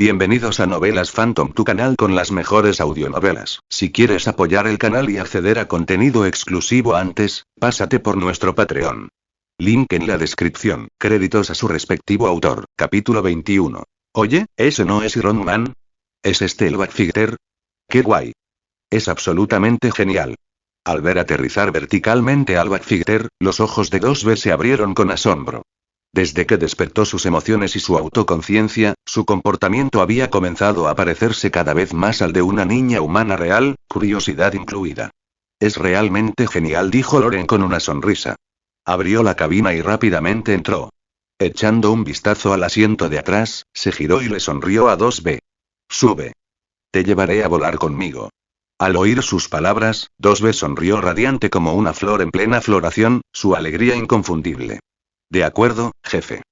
Bienvenidos a Novelas Phantom, tu canal con las mejores audionovelas. Si quieres apoyar el canal y acceder a contenido exclusivo antes, pásate por nuestro Patreon. Link en la descripción. Créditos a su respectivo autor. Capítulo 21. Oye, ¿ese no es Iron Man? ¿Es este el Batfighter? ¡Qué guay! Es absolutamente genial. Al ver aterrizar verticalmente al Batfighter, los ojos de 2B se abrieron con asombro. Desde que despertó sus emociones y su autoconciencia, su comportamiento había comenzado a parecerse cada vez más al de una niña humana real, curiosidad incluida. Es realmente genial, dijo Loren con una sonrisa. Abrió la cabina y rápidamente entró. Echando un vistazo al asiento de atrás, se giró y le sonrió a 2B. Sube. Te llevaré a volar conmigo. Al oír sus palabras, 2B sonrió radiante como una flor en plena floración, su alegría inconfundible. De acuerdo, jefe.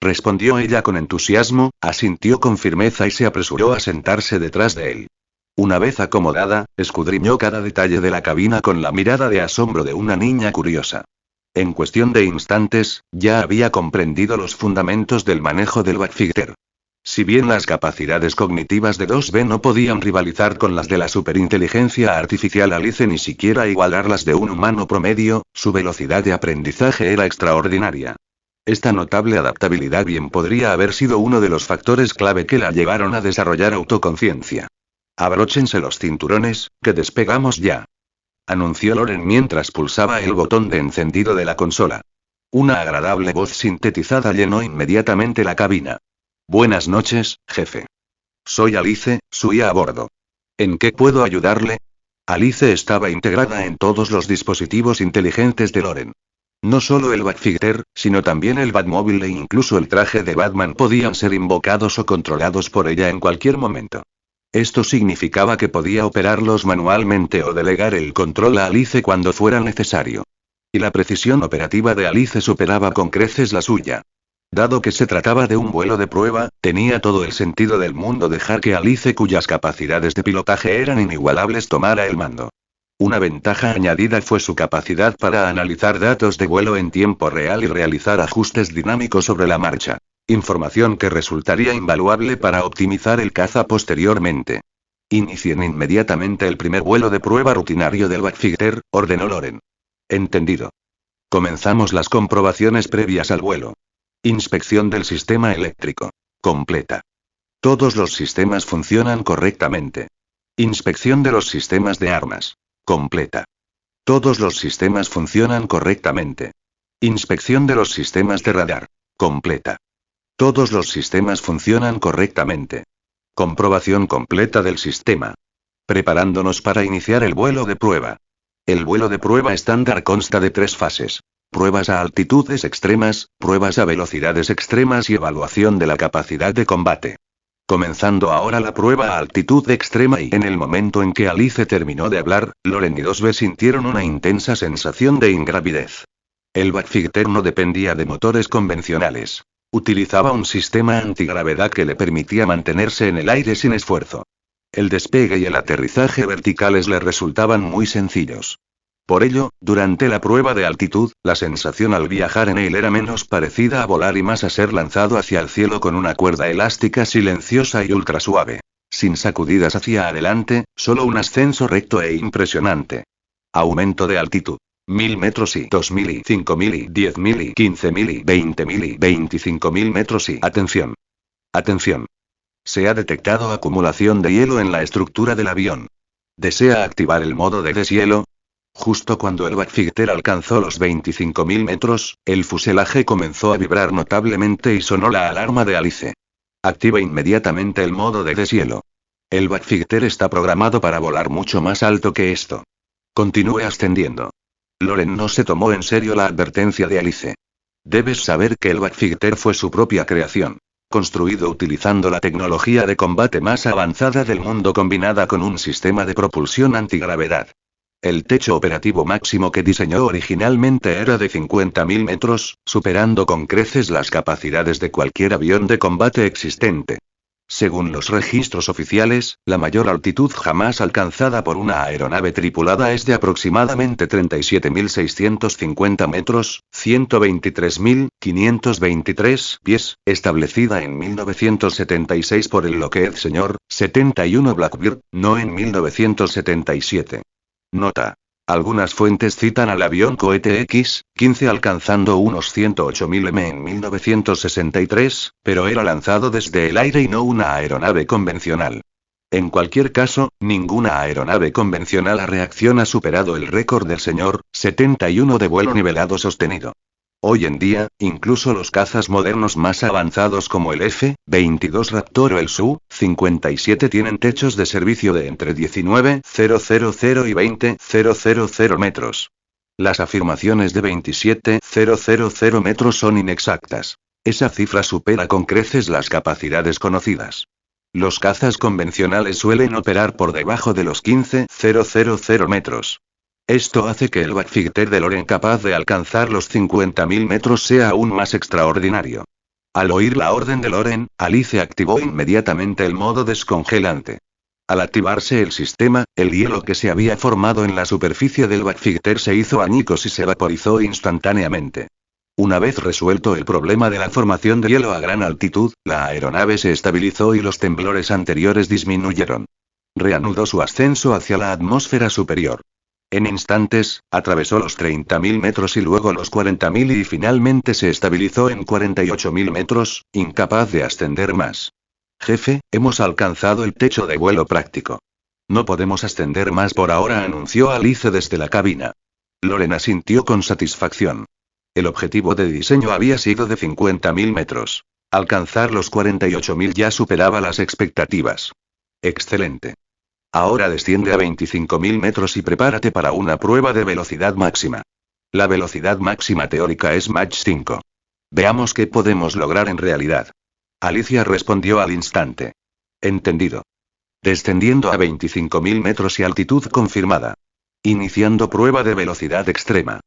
Respondió ella con entusiasmo, asintió con firmeza y se apresuró a sentarse detrás de él. Una vez acomodada, escudriñó cada detalle de la cabina con la mirada de asombro de una niña curiosa. En cuestión de instantes, ya había comprendido los fundamentos del manejo del Batfighter. Si bien las capacidades cognitivas de 2B no podían rivalizar con las de la superinteligencia artificial Alice ni siquiera igualar las de un humano promedio, su velocidad de aprendizaje era extraordinaria. Esta notable adaptabilidad bien podría haber sido uno de los factores clave que la llevaron a desarrollar autoconciencia. Abróchense los cinturones, que despegamos ya. Anunció Loren mientras pulsaba el botón de encendido de la consola. Una agradable voz sintetizada llenó inmediatamente la cabina. Buenas noches, jefe. Soy Alice, su IA a bordo. ¿En qué puedo ayudarle? Alice estaba integrada en todos los dispositivos inteligentes de Loren. No solo el Batfighter, sino también el Batmóvil e incluso el traje de Batman podían ser invocados o controlados por ella en cualquier momento. Esto significaba que podía operarlos manualmente o delegar el control a Alice cuando fuera necesario. Y la precisión operativa de Alice superaba con creces la suya. Dado que se trataba de un vuelo de prueba, tenía todo el sentido del mundo dejar que Alice, cuyas capacidades de pilotaje eran inigualables, tomara el mando. Una ventaja añadida fue su capacidad para analizar datos de vuelo en tiempo real y realizar ajustes dinámicos sobre la marcha. Información que resultaría invaluable para optimizar el caza posteriormente. Inicien inmediatamente el primer vuelo de prueba rutinario del Batfighter, ordenó Loren. Entendido. Comenzamos las comprobaciones previas al vuelo. Inspección del sistema eléctrico. Completa. Todos los sistemas funcionan correctamente. Inspección de los sistemas de armas. Completa. Todos los sistemas funcionan correctamente. Inspección de los sistemas de radar. Completa. Todos los sistemas funcionan correctamente. Comprobación completa del sistema. Preparándonos para iniciar el vuelo de prueba. El vuelo de prueba estándar consta de 3 fases. Pruebas a altitudes extremas, pruebas a velocidades extremas y evaluación de la capacidad de combate. Comenzando ahora la prueba a altitud extrema y en el momento en que Alice terminó de hablar, Loren y 2B sintieron una intensa sensación de ingravidez. El Batfighter no dependía de motores convencionales. Utilizaba un sistema antigravedad que le permitía mantenerse en el aire sin esfuerzo. El despegue y el aterrizaje verticales le resultaban muy sencillos. Por ello, durante la prueba de altitud, la sensación al viajar en él era menos parecida a volar y más a ser lanzado hacia el cielo con una cuerda elástica silenciosa y ultra suave. Sin sacudidas hacia adelante, solo un ascenso recto e impresionante. Aumento de altitud. 1000 metros y 2000 y 5000 y 10000 y 15000 y 20000 y 25000 metros y... Atención. Atención. Se ha detectado acumulación de hielo en la estructura del avión. ¿Desea activar el modo de deshielo? Justo cuando el Batfighter alcanzó los 25000 metros, el fuselaje comenzó a vibrar notablemente y sonó la alarma de Alice. Activa inmediatamente el modo de deshielo. El Batfighter está programado para volar mucho más alto que esto. Continúe ascendiendo. Loren no se tomó en serio la advertencia de Alice. Debes saber que el Batfighter fue su propia creación. Construido utilizando la tecnología de combate más avanzada del mundo combinada con un sistema de propulsión antigravedad. El techo operativo máximo que diseñó originalmente era de 50.000 metros, superando con creces las capacidades de cualquier avión de combate existente. Según los registros oficiales, la mayor altitud jamás alcanzada por una aeronave tripulada es de aproximadamente 37.650 metros, 123.523 pies, establecida en 1976 por el Lockheed Sr. 71 Blackbird, no en 1977. Nota. Algunas fuentes citan al avión cohete X-15 alcanzando unos 108.000 m en 1963, pero era lanzado desde el aire y no una aeronave convencional. En cualquier caso, ninguna aeronave convencional a reacción ha superado el récord del señor 71 de vuelo nivelado sostenido. Hoy en día, incluso los cazas modernos más avanzados como el F-22 Raptor o el Su-57 tienen techos de servicio de entre 19.000 y 20.000 metros. Las afirmaciones de 27.000 metros son inexactas. Esa cifra supera con creces las capacidades conocidas. Los cazas convencionales suelen operar por debajo de los 15.000 metros. Esto hace que el Backfighter de Loren capaz de alcanzar los 50.000 metros sea aún más extraordinario. Al oír la orden de Loren, Alice activó inmediatamente el modo descongelante. Al activarse el sistema, el hielo que se había formado en la superficie del Backfighter se hizo añicos y se vaporizó instantáneamente. Una vez resuelto el problema de la formación de hielo a gran altitud, la aeronave se estabilizó y los temblores anteriores disminuyeron. Reanudó su ascenso hacia la atmósfera superior. En instantes, atravesó los 30.000 metros y luego los 40.000 y finalmente se estabilizó en 48.000 metros, incapaz de ascender más. Jefe, hemos alcanzado el techo de vuelo práctico. No podemos ascender más por ahora, anunció Alice desde la cabina. Loren asintió con satisfacción. El objetivo de diseño había sido de 50.000 metros. Alcanzar los 48.000 ya superaba las expectativas. Excelente. Ahora desciende a 25.000 metros y prepárate para una prueba de velocidad máxima. La velocidad máxima teórica es Mach 5. Veamos qué podemos lograr en realidad. Alicia respondió al instante. Entendido. Descendiendo a 25.000 metros y altitud confirmada. Iniciando prueba de velocidad extrema.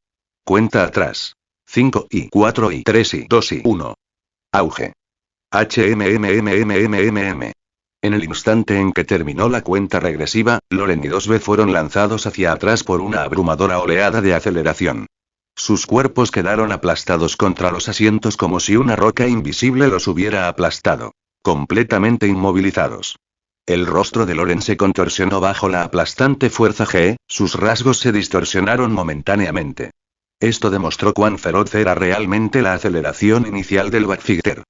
Cuenta atrás. 5 y 4 y 3 y 2 y 1. Auge. HMMMMMMM. En el instante en que terminó la cuenta regresiva, Loren y 2B fueron lanzados hacia atrás por una abrumadora oleada de aceleración. Sus cuerpos quedaron aplastados contra los asientos como si una roca invisible los hubiera aplastado. Completamente inmovilizados. El rostro de Loren se contorsionó bajo la aplastante fuerza G, sus rasgos se distorsionaron momentáneamente. Esto demostró cuán feroz era realmente la aceleración inicial del Backfighter.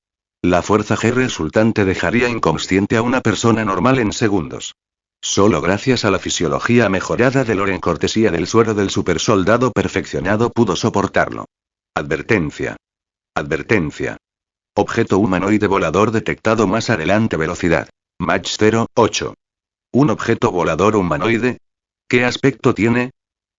La fuerza G resultante dejaría inconsciente a una persona normal en segundos. Solo gracias a la fisiología mejorada de Loren, cortesía del suero del supersoldado perfeccionado, pudo soportarlo. Advertencia. Advertencia. Objeto humanoide volador detectado más adelante. Velocidad. Mach 0,8. ¿Un objeto volador humanoide? ¿Qué aspecto tiene?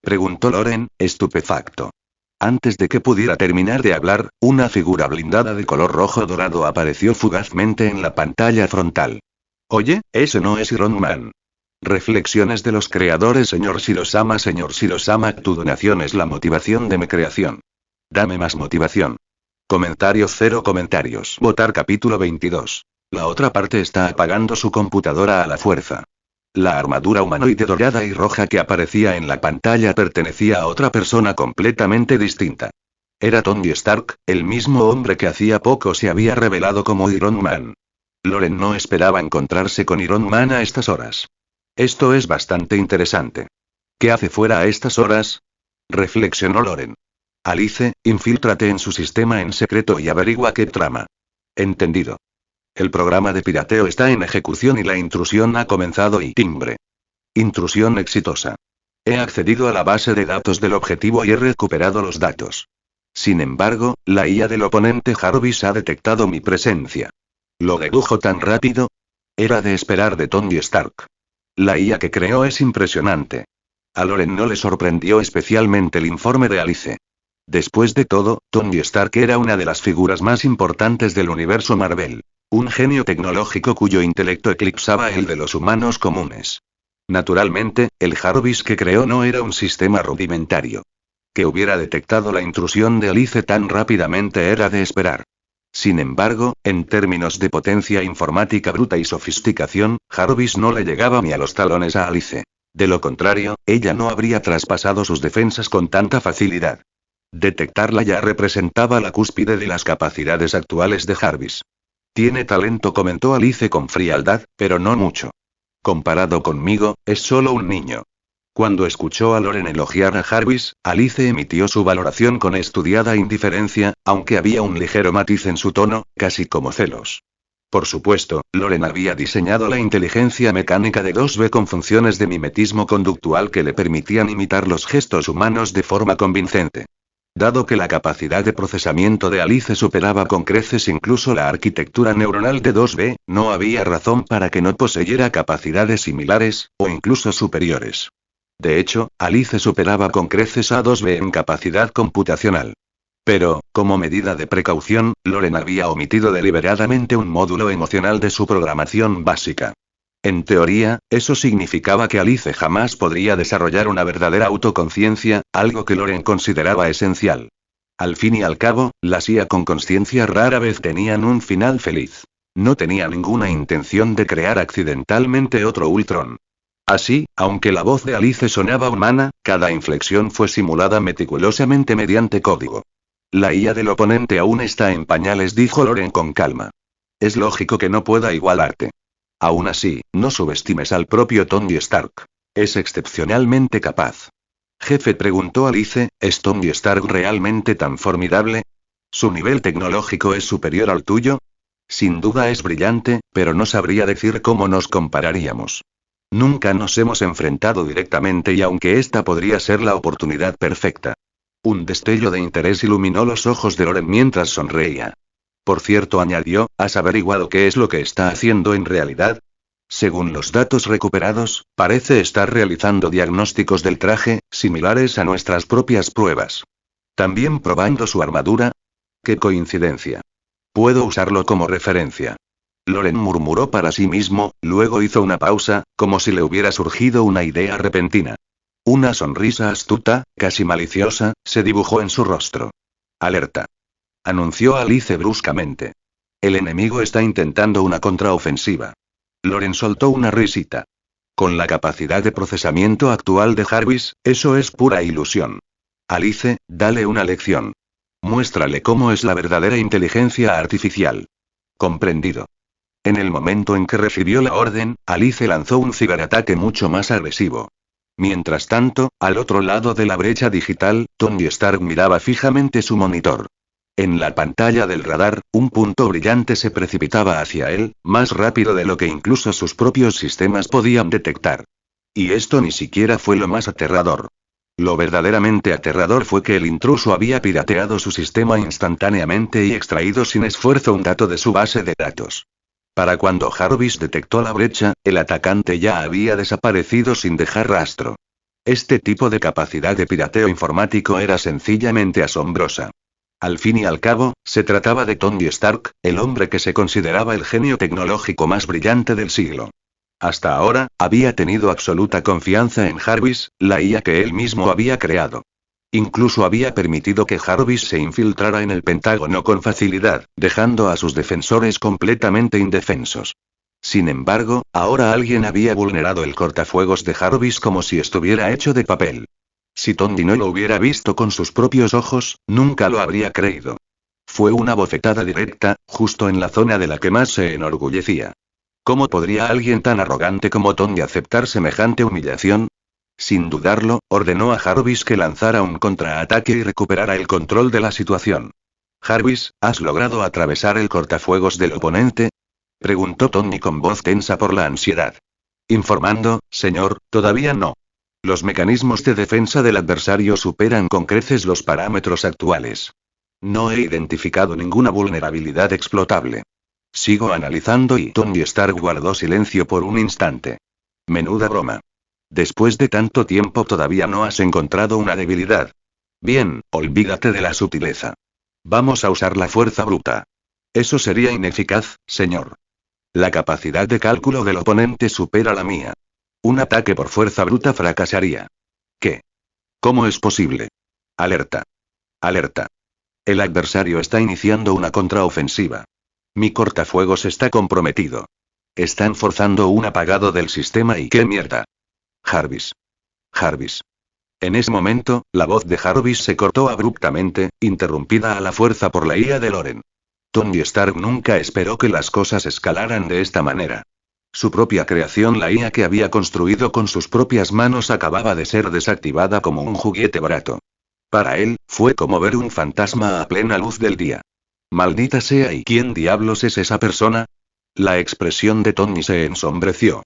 Preguntó Loren, estupefacto. Antes de que pudiera terminar de hablar, una figura blindada de color rojo dorado apareció fugazmente en la pantalla frontal. Oye, ese no es Iron Man. Reflexiones de los creadores. Señor Shirosama, tu donación es la motivación de mi creación. Dame más motivación. Comentarios. 0 comentarios. Votar capítulo 22. La otra parte está apagando su computadora a la fuerza. La armadura humanoide dorada y roja que aparecía en la pantalla pertenecía a otra persona completamente distinta. Era Tony Stark, el mismo hombre que hacía poco se había revelado como Iron Man. Loren no esperaba encontrarse con Iron Man a estas horas. Esto es bastante interesante. ¿Qué hace fuera a estas horas? Reflexionó Loren. Alice, infíltrate en su sistema en secreto y averigua qué trama. Entendido. El programa de pirateo está en ejecución y la intrusión ha comenzado y timbre. Intrusión exitosa. He accedido a la base de datos del objetivo y he recuperado los datos. Sin embargo, la IA del oponente Jarvis ha detectado mi presencia. ¿Lo dedujo tan rápido? Era de esperar de Tony Stark. La IA que creó es impresionante. A Loren no le sorprendió especialmente el informe de Alice. Después de todo, Tony Stark era una de las figuras más importantes del universo Marvel. Un genio tecnológico cuyo intelecto eclipsaba el de los humanos comunes. Naturalmente, el Jarvis que creó no era un sistema rudimentario. Que hubiera detectado la intrusión de Alice tan rápidamente era de esperar. Sin embargo, en términos de potencia informática bruta y sofisticación, Jarvis no le llegaba ni a los talones a Alice. De lo contrario, ella no habría traspasado sus defensas con tanta facilidad. Detectarla ya representaba la cúspide de las capacidades actuales de Jarvis. Tiene talento, comentó Alice con frialdad, pero no mucho. Comparado conmigo, es solo un niño. Cuando escuchó a Loren elogiar a Jarvis, Alice emitió su valoración con estudiada indiferencia, aunque había un ligero matiz en su tono, casi como celos. Por supuesto, Loren había diseñado la inteligencia mecánica de 2B con funciones de mimetismo conductual que le permitían imitar los gestos humanos de forma convincente. Dado que la capacidad de procesamiento de Alice superaba con creces incluso la arquitectura neuronal de 2B, no había razón para que no poseyera capacidades similares, o incluso superiores. De hecho, Alice superaba con creces a 2B en capacidad computacional. Pero, como medida de precaución, Loren había omitido deliberadamente un módulo emocional de su programación básica. En teoría, eso significaba que Alice jamás podría desarrollar una verdadera autoconciencia, algo que Loren consideraba esencial. Al fin y al cabo, las IA con conciencia rara vez tenían un final feliz. No tenía ninguna intención de crear accidentalmente otro Ultron. Así, aunque la voz de Alice sonaba humana, cada inflexión fue simulada meticulosamente mediante código. La IA del oponente aún está en pañales, dijo Loren con calma. Es lógico que no pueda igualarte. Aún así, no subestimes al propio Tony Stark. Es excepcionalmente capaz. Jefe, preguntó Alice, ¿es Tony Stark realmente tan formidable? ¿Su nivel tecnológico es superior al tuyo? Sin duda es brillante, pero no sabría decir cómo nos compararíamos. Nunca nos hemos enfrentado directamente y aunque esta podría ser la oportunidad perfecta. Un destello de interés iluminó los ojos de Loren mientras sonreía. Por cierto, añadió, ¿has averiguado qué es lo que está haciendo en realidad? Según los datos recuperados, parece estar realizando diagnósticos del traje, similares a nuestras propias pruebas. ¿También probando su armadura? ¡Qué coincidencia! Puedo usarlo como referencia. Loren murmuró para sí mismo, luego hizo una pausa, como si le hubiera surgido una idea repentina. Una sonrisa astuta, casi maliciosa, se dibujó en su rostro. Alerta. Anunció Alice bruscamente. El enemigo está intentando una contraofensiva. Loren soltó una risita. Con la capacidad de procesamiento actual de Jarvis, eso es pura ilusión. Alice, dale una lección. Muéstrale cómo es la verdadera inteligencia artificial. Comprendido. En el momento en que recibió la orden, Alice lanzó un ciberataque mucho más agresivo. Mientras tanto, al otro lado de la brecha digital, Tony Stark miraba fijamente su monitor. En la pantalla del radar, un punto brillante se precipitaba hacia él, más rápido de lo que incluso sus propios sistemas podían detectar. Y esto ni siquiera fue lo más aterrador. Lo verdaderamente aterrador fue que el intruso había pirateado su sistema instantáneamente y extraído sin esfuerzo un dato de su base de datos. Para cuando Jarvis detectó la brecha, el atacante ya había desaparecido sin dejar rastro. Este tipo de capacidad de pirateo informático era sencillamente asombrosa. Al fin y al cabo, se trataba de Tony Stark, el hombre que se consideraba el genio tecnológico más brillante del siglo. Hasta ahora, había tenido absoluta confianza en Jarvis, la IA que él mismo había creado. Incluso había permitido que Jarvis se infiltrara en el Pentágono con facilidad, dejando a sus defensores completamente indefensos. Sin embargo, ahora alguien había vulnerado el cortafuegos de Jarvis como si estuviera hecho de papel. Si Tony no lo hubiera visto con sus propios ojos, nunca lo habría creído. Fue una bofetada directa, justo en la zona de la que más se enorgullecía. ¿Cómo podría alguien tan arrogante como Tony aceptar semejante humillación? Sin dudarlo, ordenó a Jarvis que lanzara un contraataque y recuperara el control de la situación. Jarvis, ¿has logrado atravesar el cortafuegos del oponente? Preguntó Tony con voz tensa por la ansiedad. Informando, señor, todavía no. Los mecanismos de defensa del adversario superan con creces los parámetros actuales. No he identificado ninguna vulnerabilidad explotable. Sigo analizando y Tony Stark guardó silencio por un instante. Menuda broma. Después de tanto tiempo todavía no has encontrado una debilidad. Bien, olvídate de la sutileza. Vamos a usar la fuerza bruta. Eso sería ineficaz, señor. La capacidad de cálculo del oponente supera la mía. Un ataque por fuerza bruta fracasaría. ¿Qué? ¿Cómo es posible? Alerta. Alerta. El adversario está iniciando una contraofensiva. Mi cortafuegos está comprometido. Están forzando un apagado del sistema y ¡qué mierda! Jarvis. Jarvis. En ese momento, la voz de Jarvis se cortó abruptamente, interrumpida a la fuerza por la ira de Loren. Tony Stark nunca esperó que las cosas escalaran de esta manera. Su propia creación, la IA que había construido con sus propias manos, acababa de ser desactivada como un juguete barato. Para él, fue como ver un fantasma a plena luz del día. Maldita sea, ¿y quién diablos es esa persona? La expresión de Tony se ensombreció.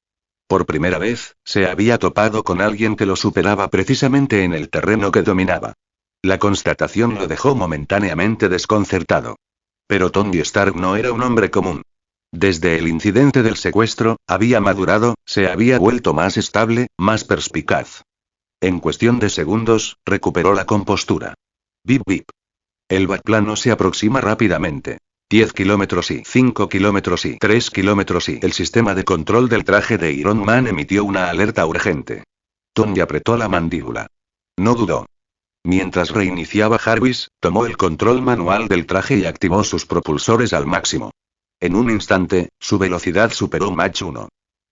Por primera vez, se había topado con alguien que lo superaba precisamente en el terreno que dominaba. La constatación lo dejó momentáneamente desconcertado. Pero Tony Stark no era un hombre común. Desde el incidente del secuestro, había madurado, se había vuelto más estable, más perspicaz. En cuestión de segundos, recuperó la compostura. Bip bip. El bacplano se aproxima rápidamente. 10 kilómetros y 5 kilómetros y 3 kilómetros y el sistema de control del traje de Iron Man emitió una alerta urgente. Tony apretó la mandíbula. No dudó. Mientras reiniciaba Jarvis, tomó el control manual del traje y activó sus propulsores al máximo. En un instante, su velocidad superó Mach 1.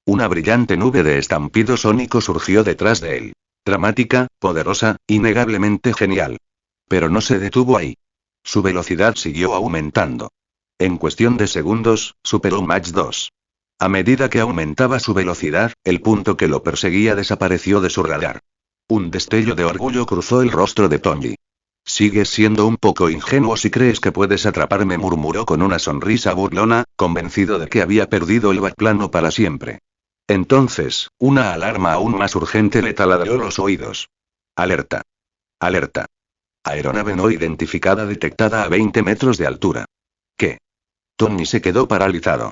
Una brillante nube de estampido sónico surgió detrás de él. Dramática, poderosa, innegablemente genial. Pero no se detuvo ahí. Su velocidad siguió aumentando. En cuestión de segundos, superó Mach 2. A medida que aumentaba su velocidad, el punto que lo perseguía desapareció de su radar. Un destello de orgullo cruzó el rostro de Tony. Sigues siendo un poco ingenuo si crees que puedes atraparme, murmuró con una sonrisa burlona, convencido de que había perdido el bacplano para siempre. Entonces, una alarma aún más urgente le taladró los oídos. Alerta. Alerta. Aeronave no identificada detectada a 20 metros de altura. ¿Qué? Tony se quedó paralizado.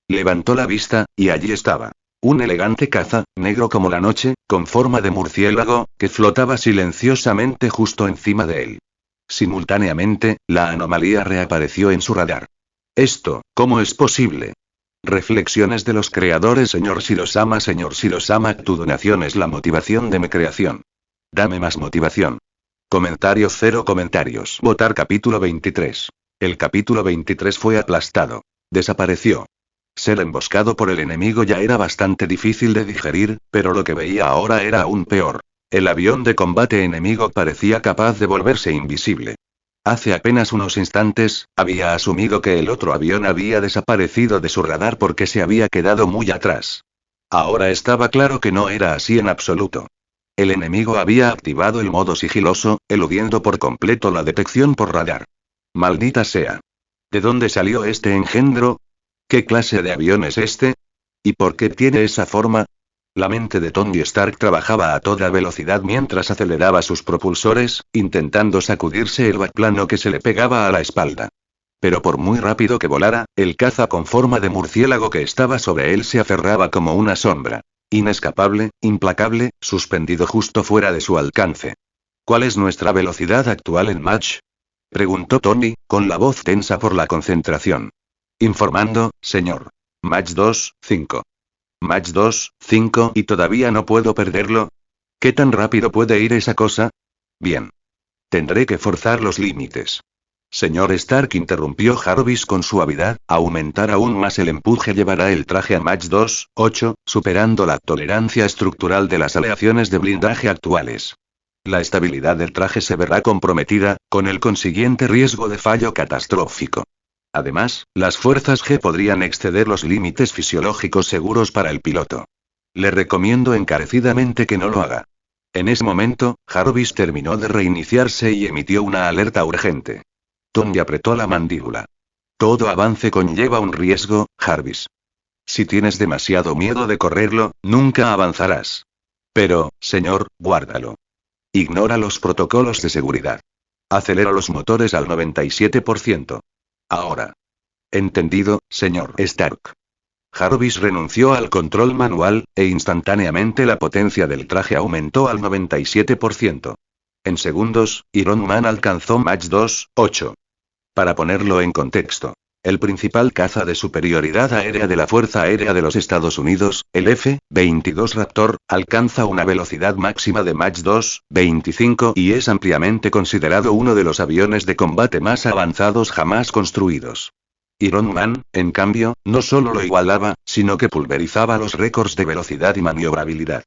Levantó la vista, y allí estaba. Un elegante caza, negro como la noche, con forma de murciélago, que flotaba silenciosamente justo encima de él. Simultáneamente, la anomalía reapareció en su radar. Esto, ¿cómo es posible? Reflexiones de los creadores. Señor Shirosama, tu donación es la motivación de mi creación. Dame más motivación. Comentario 0 comentarios. Votar capítulo 23. El capítulo 23 fue aplastado. Desapareció. Ser emboscado por el enemigo ya era bastante difícil de digerir, pero lo que veía ahora era aún peor. El avión de combate enemigo parecía capaz de volverse invisible. Hace apenas unos instantes, había asumido que el otro avión había desaparecido de su radar porque se había quedado muy atrás. Ahora estaba claro que no era así en absoluto. El enemigo había activado el modo sigiloso, eludiendo por completo la detección por radar. Maldita sea. ¿De dónde salió este engendro? ¿Qué clase de avión es este? ¿Y por qué tiene esa forma? La mente de Tony Stark trabajaba a toda velocidad mientras aceleraba sus propulsores, intentando sacudirse el bacplano que se le pegaba a la espalda. Pero por muy rápido que volara, el caza con forma de murciélago que estaba sobre él se aferraba como una sombra. Inescapable, implacable, suspendido justo fuera de su alcance. ¿Cuál es nuestra velocidad actual en Mach? Preguntó Tony, con la voz tensa por la concentración. Informando, señor. Mach 2, 5. Mach 2, 5 y todavía no puedo perderlo. ¿Qué tan rápido puede ir esa cosa? Bien. Tendré que forzar los límites. Señor Stark, interrumpió Jarvis con suavidad, aumentar aún más el empuje llevará el traje a Mach 2, 8, superando la tolerancia estructural de las aleaciones de blindaje actuales. La estabilidad del traje se verá comprometida, con el consiguiente riesgo de fallo catastrófico. Además, las fuerzas G podrían exceder los límites fisiológicos seguros para el piloto. Le recomiendo encarecidamente que no lo haga. En ese momento, Jarvis terminó de reiniciarse y emitió una alerta urgente. Tony apretó la mandíbula. Todo avance conlleva un riesgo, Jarvis. Si tienes demasiado miedo de correrlo, nunca avanzarás. Pero, señor, guárdalo. Ignora los protocolos de seguridad. Acelera los motores al 97%. Ahora. Entendido, señor Stark. Jarvis renunció al control manual, e instantáneamente la potencia del traje aumentó al 97%. En segundos, Iron Man alcanzó Mach 2, 8. Para ponerlo en contexto. El principal caza de superioridad aérea de la Fuerza Aérea de los Estados Unidos, el F-22 Raptor, alcanza una velocidad máxima de Mach 2,25 y es ampliamente considerado uno de los aviones de combate más avanzados jamás construidos. Iron Man, en cambio, no solo lo igualaba, sino que pulverizaba los récords de velocidad y maniobrabilidad.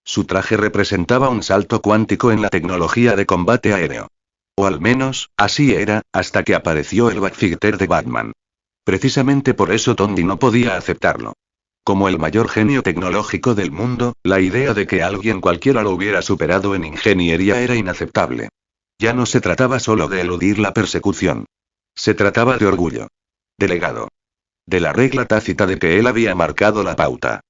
Su traje representaba un salto cuántico en la tecnología de combate aéreo. O al menos, así era, hasta que apareció el Batfighter de Batman. Precisamente por eso Tony no podía aceptarlo. Como el mayor genio tecnológico del mundo, la idea de que alguien cualquiera lo hubiera superado en ingeniería era inaceptable. Ya no se trataba solo de eludir la persecución. Se trataba de orgullo. De legado. De la regla tácita de que él había marcado la pauta.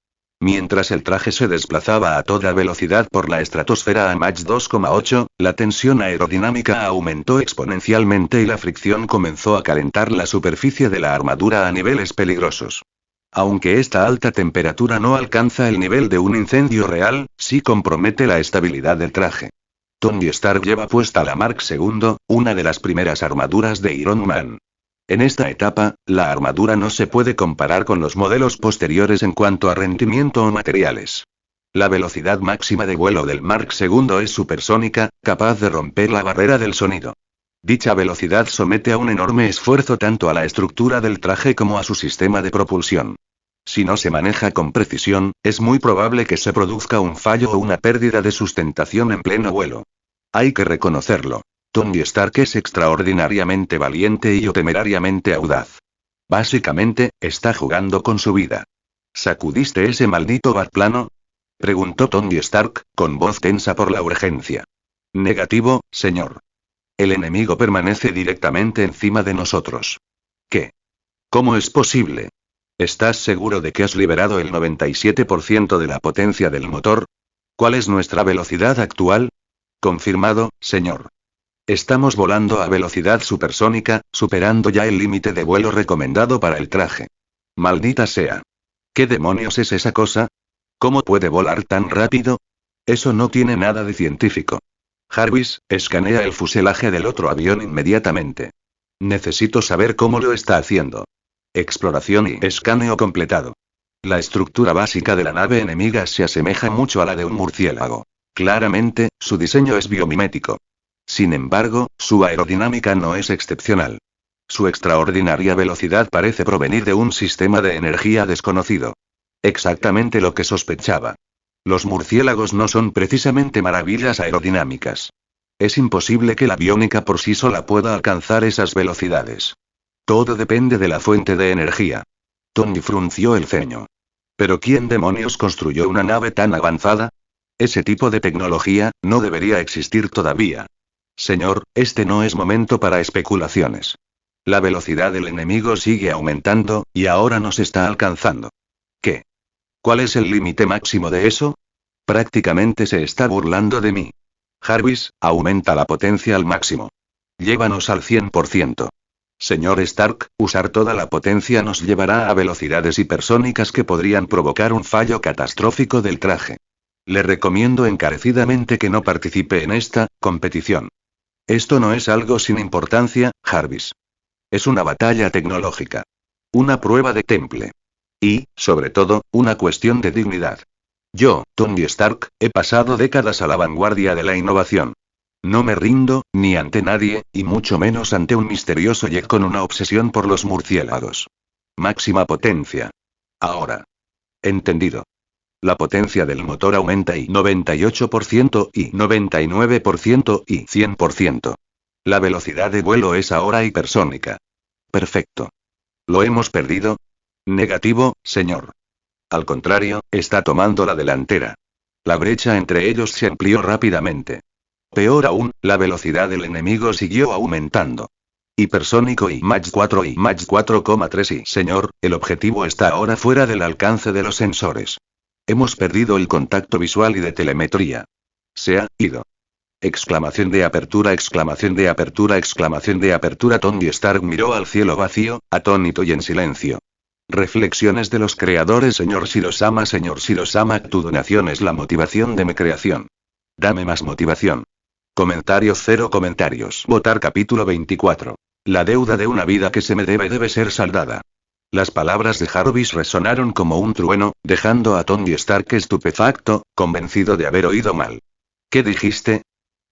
Mientras el traje se desplazaba a toda velocidad por la estratosfera a Mach 2,8, la tensión aerodinámica aumentó exponencialmente y la fricción comenzó a calentar la superficie de la armadura a niveles peligrosos. Aunque esta alta temperatura no alcanza el nivel de un incendio real, sí compromete la estabilidad del traje. Tony Stark lleva puesta la Mark II, una de las primeras armaduras de Iron Man. En esta etapa, la armadura no se puede comparar con los modelos posteriores en cuanto a rendimiento o materiales. La velocidad máxima de vuelo del Mark II es supersónica, capaz de romper la barrera del sonido. Dicha velocidad somete a un enorme esfuerzo tanto a la estructura del traje como a su sistema de propulsión. Si no se maneja con precisión, es muy probable que se produzca un fallo o una pérdida de sustentación en pleno vuelo. Hay que reconocerlo. Tony Stark es extraordinariamente valiente y o temerariamente audaz. Básicamente, está jugando con su vida. ¿Sacudiste ese maldito batplano?, preguntó Tony Stark, con voz tensa por la urgencia. Negativo, señor. El enemigo permanece directamente encima de nosotros. ¿Qué? ¿Cómo es posible? ¿Estás seguro de que has liberado el 97% de la potencia del motor? ¿Cuál es nuestra velocidad actual? Confirmado, señor. Estamos volando a velocidad supersónica, superando ya el límite de vuelo recomendado para el traje. Maldita sea. ¿Qué demonios es esa cosa? ¿Cómo puede volar tan rápido? Eso no tiene nada de científico. Jarvis, escanea el fuselaje del otro avión inmediatamente. Necesito saber cómo lo está haciendo. Exploración y escaneo completado. La estructura básica de la nave enemiga se asemeja mucho a la de un murciélago. Claramente, su diseño es biomimético. Sin embargo, su aerodinámica no es excepcional. Su extraordinaria velocidad parece provenir de un sistema de energía desconocido. Exactamente lo que sospechaba. Los murciélagos no son precisamente maravillas aerodinámicas. Es imposible que la biónica por sí sola pueda alcanzar esas velocidades. Todo depende de la fuente de energía. Tony frunció el ceño. ¿Pero quién demonios construyó una nave tan avanzada? Ese tipo de tecnología no debería existir todavía. Señor, este no es momento para especulaciones. La velocidad del enemigo sigue aumentando, y ahora nos está alcanzando. ¿Qué? ¿Cuál es el límite máximo de eso? Prácticamente se está burlando de mí. Jarvis, aumenta la potencia al máximo. Llévanos al 100%. Señor Stark, usar toda la potencia nos llevará a velocidades hipersónicas que podrían provocar un fallo catastrófico del traje. Le recomiendo encarecidamente que no participe en esta competición. Esto no es algo sin importancia, Jarvis. Es una batalla tecnológica. Una prueba de temple. Y, sobre todo, una cuestión de dignidad. Yo, Tony Stark, he pasado décadas a la vanguardia de la innovación. No me rindo, ni ante nadie, y mucho menos ante un misterioso Jack con una obsesión por los murciélagos. Máxima potencia. Ahora. Entendido. La potencia del motor aumenta y 98%, y 99%, y 100%. La velocidad de vuelo es ahora hipersónica. Perfecto. ¿Lo hemos perdido? Negativo, señor. Al contrario, está tomando la delantera. La brecha entre ellos se amplió rápidamente. Peor aún, la velocidad del enemigo siguió aumentando. Hipersónico y Mach 4 y Mach 4,3 y señor, el objetivo está ahora fuera del alcance de los sensores. Hemos perdido el contacto visual y de telemetría. Se ha ido. Exclamación de apertura, exclamación de apertura, exclamación de apertura. Tony Stark miró al cielo vacío, atónito y en silencio. Reflexiones de los creadores. Señor Shirosama, tu donación es la motivación de mi creación. Dame más motivación. Comentario 0 comentarios. Votar capítulo 24. La deuda de una vida que se me debe ser saldada. Las palabras de Jarvis resonaron como un trueno, dejando a Tony Stark estupefacto, convencido de haber oído mal. ¿Qué dijiste?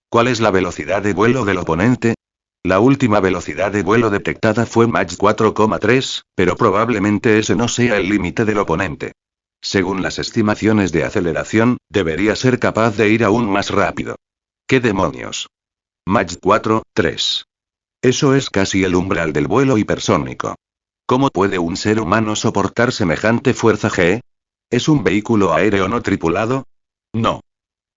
¿Cuál es la velocidad de vuelo del oponente? La última velocidad de vuelo detectada fue Mach 4,3, pero probablemente ese no sea el límite del oponente. Según las estimaciones de aceleración, debería ser capaz de ir aún más rápido. ¿Qué demonios? Mach 4,3. Eso es casi el umbral del vuelo hipersónico. ¿Cómo puede un ser humano soportar semejante fuerza G? ¿Es un vehículo aéreo no tripulado? No.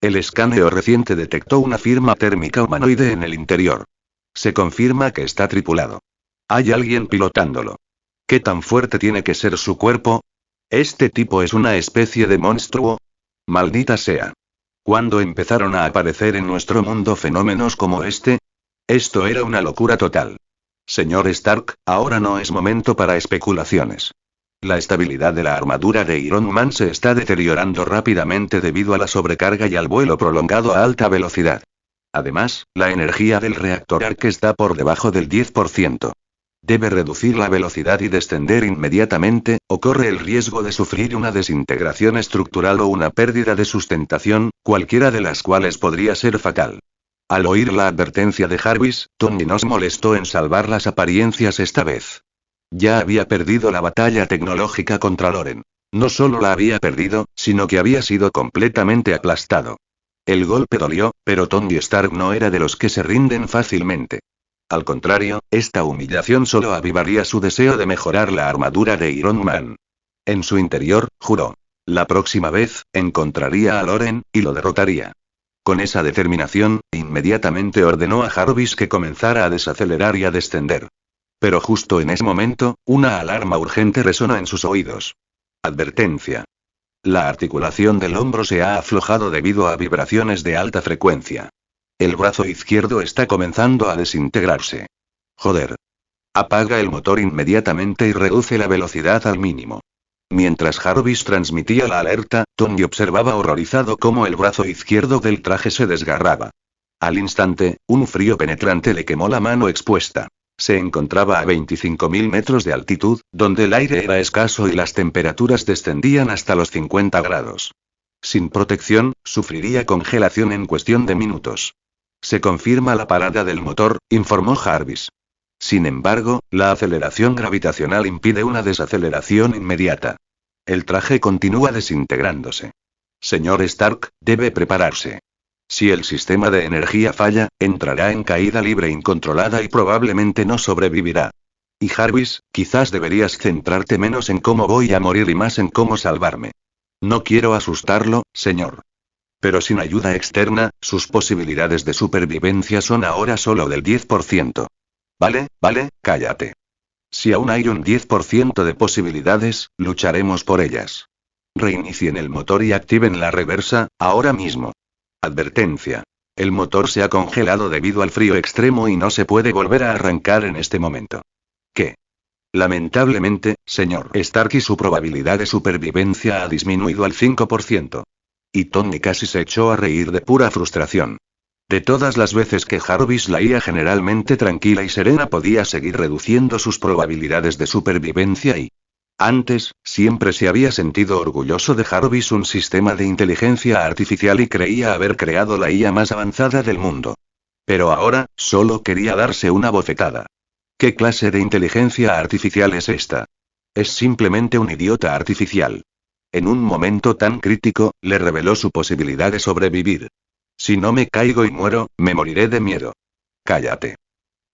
El escaneo reciente detectó una firma térmica humanoide en el interior. Se confirma que está tripulado. Hay alguien pilotándolo. ¿Qué tan fuerte tiene que ser su cuerpo? ¿Este tipo es una especie de monstruo? Maldita sea. ¿Cuándo empezaron a aparecer en nuestro mundo fenómenos como este? Esto era una locura total. Señor Stark, ahora no es momento para especulaciones. La estabilidad de la armadura de Iron Man se está deteriorando rápidamente debido a la sobrecarga y al vuelo prolongado a alta velocidad. Además, la energía del reactor Arc está por debajo del 10%. Debe reducir la velocidad y descender inmediatamente, o corre el riesgo de sufrir una desintegración estructural o una pérdida de sustentación, cualquiera de las cuales podría ser fatal. Al oír la advertencia de Jarvis, Tony no se molestó en salvar las apariencias esta vez. Ya había perdido la batalla tecnológica contra Loren. No solo la había perdido, sino que había sido completamente aplastado. El golpe dolió, pero Tony Stark no era de los que se rinden fácilmente. Al contrario, esta humillación solo avivaría su deseo de mejorar la armadura de Iron Man. En su interior, juró. La próxima vez, encontraría a Loren, y lo derrotaría. Con esa determinación, inmediatamente ordenó a Jarvis que comenzara a desacelerar y a descender. Pero justo en ese momento, una alarma urgente resonó en sus oídos. Advertencia. La articulación del hombro se ha aflojado debido a vibraciones de alta frecuencia. El brazo izquierdo está comenzando a desintegrarse. Joder. Apaga el motor inmediatamente y reduce la velocidad al mínimo. Mientras Jarvis transmitía la alerta, Tony observaba horrorizado cómo el brazo izquierdo del traje se desgarraba. Al instante, un frío penetrante le quemó la mano expuesta. Se encontraba a 25.000 metros de altitud, donde el aire era escaso y las temperaturas descendían hasta los 50 grados. Sin protección, sufriría congelación en cuestión de minutos. Se confirma la parada del motor, informó Jarvis. Sin embargo, la aceleración gravitacional impide una desaceleración inmediata. El traje continúa desintegrándose. Señor Stark, debe prepararse. Si el sistema de energía falla, entrará en caída libre incontrolada y probablemente no sobrevivirá. Y Jarvis, quizás deberías centrarte menos en cómo voy a morir y más en cómo salvarme. No quiero asustarlo, señor. Pero sin ayuda externa, sus posibilidades de supervivencia son ahora solo del 10%. Vale, cállate. Si aún hay un 10% de posibilidades, lucharemos por ellas. Reinicien el motor y activen la reversa, ahora mismo. Advertencia. El motor se ha congelado debido al frío extremo y no se puede volver a arrancar en este momento. ¿Qué? Lamentablemente, señor Stark, y su probabilidad de supervivencia ha disminuido al 5%. Y Tony casi se echó a reír de pura frustración. De todas las veces que Jarvis la IA generalmente tranquila y serena podía seguir reduciendo sus probabilidades de supervivencia y... Antes, siempre se había sentido orgulloso de Jarvis, un sistema de inteligencia artificial, y creía haber creado la IA más avanzada del mundo. Pero ahora, solo quería darse una bofetada. ¿Qué clase de inteligencia artificial es esta? Es simplemente un idiota artificial. En un momento tan crítico, le reveló su posibilidad de sobrevivir. Si no me caigo y muero, me moriré de miedo. Cállate.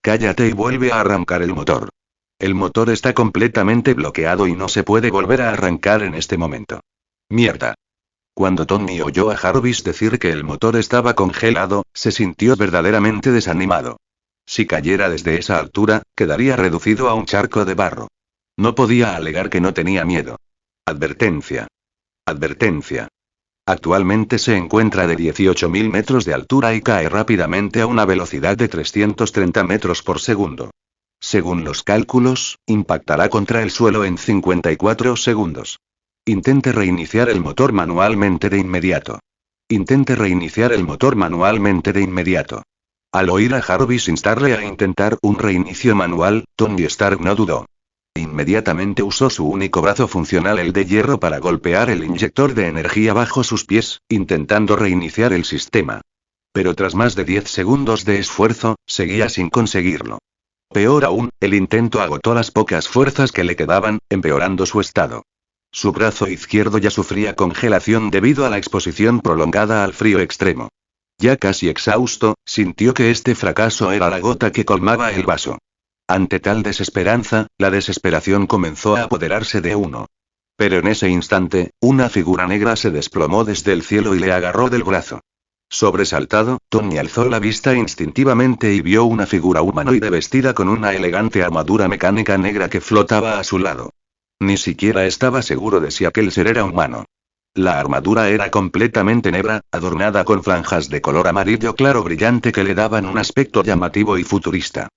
Cállate y vuelve a arrancar el motor. El motor está completamente bloqueado y no se puede volver a arrancar en este momento. Mierda. Cuando Tony oyó a Jarvis decir que el motor estaba congelado, se sintió verdaderamente desanimado. Si cayera desde esa altura, quedaría reducido a un charco de barro. No podía alegar que no tenía miedo. Advertencia. Advertencia. Actualmente se encuentra de 18.000 metros de altura y cae rápidamente a una velocidad de 330 metros por segundo. Según los cálculos, impactará contra el suelo en 54 segundos. Intente reiniciar el motor manualmente de inmediato. Intente reiniciar el motor manualmente de inmediato. Al oír a Jarvis instarle a intentar un reinicio manual, Tony Stark no dudó. Inmediatamente usó su único brazo funcional, el de hierro, para golpear el inyector de energía bajo sus pies, intentando reiniciar el sistema. Pero tras más de 10 segundos de esfuerzo, seguía sin conseguirlo. Peor aún, el intento agotó las pocas fuerzas que le quedaban, empeorando su estado. Su brazo izquierdo ya sufría congelación debido a la exposición prolongada al frío extremo. Ya casi exhausto, sintió que este fracaso era la gota que colmaba el vaso. Ante tal desesperanza, la desesperación comenzó a apoderarse de uno. Pero en ese instante, una figura negra se desplomó desde el cielo y le agarró del brazo. Sobresaltado, Tony alzó la vista instintivamente y vio una figura humanoide vestida con una elegante armadura mecánica negra que flotaba a su lado. Ni siquiera estaba seguro de si aquel ser era humano. La armadura era completamente negra, adornada con franjas de color amarillo claro brillante que le daban un aspecto llamativo y futurista.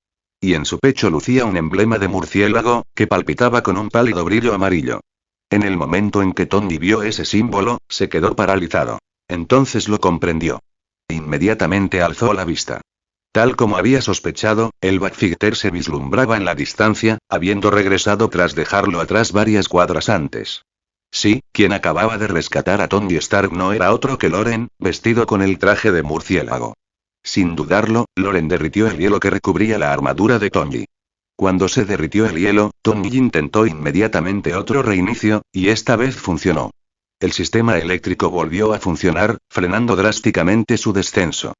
Y en su pecho lucía un emblema de murciélago, que palpitaba con un pálido brillo amarillo. En el momento en que Tony vio ese símbolo, se quedó paralizado. Entonces lo comprendió. Inmediatamente alzó la vista. Tal como había sospechado, el Badfighter se vislumbraba en la distancia, habiendo regresado tras dejarlo atrás varias cuadras antes. Sí, quien acababa de rescatar a Tony Stark no era otro que Loren, vestido con el traje de murciélago. Sin dudarlo, Loren derritió el hielo que recubría la armadura de Tony. Cuando se derritió el hielo, Tony intentó inmediatamente otro reinicio, y esta vez funcionó. El sistema eléctrico volvió a funcionar, frenando drásticamente su descenso.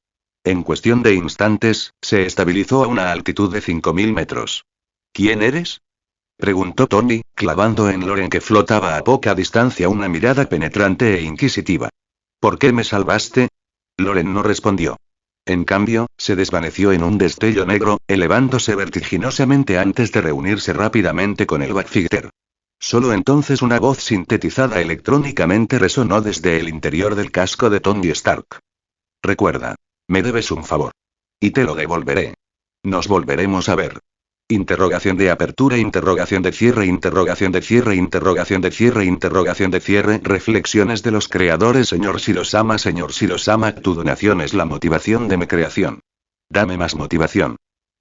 En cuestión de instantes, se estabilizó a una altitud de 5000 metros. ¿Quién eres?, preguntó Tony, clavando en Loren, que flotaba a poca distancia, una mirada penetrante e inquisitiva. ¿Por qué me salvaste? Loren no respondió. En cambio, se desvaneció en un destello negro, elevándose vertiginosamente antes de reunirse rápidamente con el Badfighter. Solo entonces una voz sintetizada electrónicamente resonó desde el interior del casco de Tony Stark. Recuerda. Me debes un favor. Y te lo devolveré. Nos volveremos a ver. Interrogación de apertura, interrogación de cierre, interrogación de cierre, interrogación de cierre, interrogación de cierre. Reflexiones de los creadores. Señor Shirosama, tu donación es la motivación de mi creación. Dame más motivación.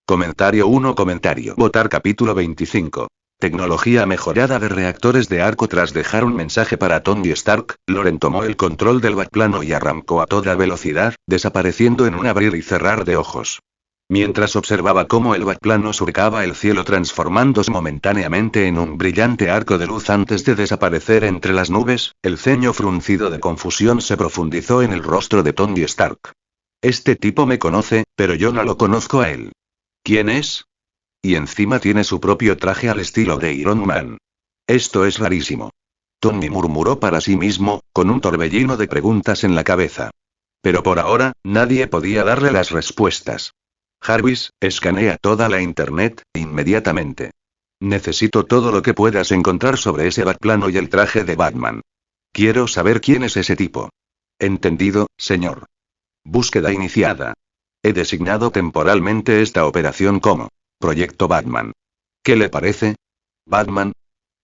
Comentario 1. Comentario. Votar capítulo 25. Tecnología mejorada de reactores de arco. Tras dejar un mensaje para Tony Stark, Loren tomó el control del backplano y arrancó a toda velocidad, desapareciendo en un abrir y cerrar de ojos. Mientras observaba cómo el backplano surcaba el cielo transformándose momentáneamente en un brillante arco de luz antes de desaparecer entre las nubes, el ceño fruncido de confusión se profundizó en el rostro de Tony Stark. Este tipo me conoce, pero yo no lo conozco a él. ¿Quién es? Y encima tiene su propio traje al estilo de Iron Man. Esto es rarísimo. Tony murmuró para sí mismo, con un torbellino de preguntas en la cabeza. Pero por ahora, nadie podía darle las respuestas. Jarvis, escanea toda la internet, inmediatamente. Necesito todo lo que puedas encontrar sobre ese backplano y el traje de Batman. Quiero saber quién es ese tipo. Entendido, señor. Búsqueda iniciada. He designado temporalmente esta operación como Proyecto Batman. ¿Qué le parece? ¿Batman?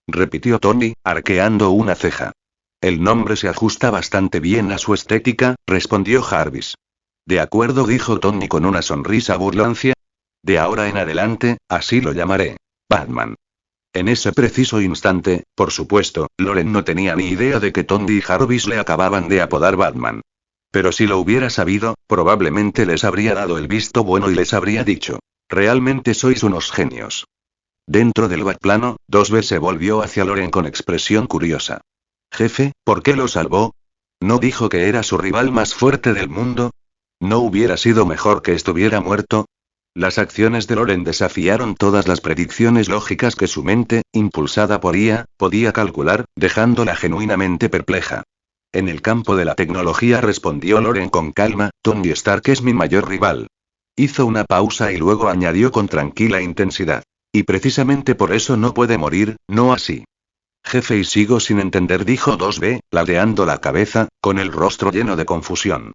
Repitió Tony, arqueando una ceja. El nombre se ajusta bastante bien a su estética, respondió Jarvis. De acuerdo, dijo Tony con una sonrisa burlancia. De ahora en adelante, así lo llamaré. Batman. En ese preciso instante, por supuesto, Loren no tenía ni idea de que Tony y Jarvis le acababan de apodar Batman. Pero si lo hubiera sabido, probablemente les habría dado el visto bueno y les habría dicho. Realmente sois unos genios. Dentro del backplano, 2B se volvió hacia Loren con expresión curiosa. Jefe, ¿por qué lo salvó? ¿No dijo que era su rival más fuerte del mundo? ¿No hubiera sido mejor que estuviera muerto? Las acciones de Loren desafiaron todas las predicciones lógicas que su mente, impulsada por IA, podía calcular, dejándola genuinamente perpleja. En el campo de la tecnología, respondió Loren con calma, Tony Stark es mi mayor rival. Hizo una pausa y luego añadió con tranquila intensidad. Y precisamente por eso no puede morir, no así. Jefe, y sigo sin entender, dijo 2B, ladeando la cabeza, con el rostro lleno de confusión.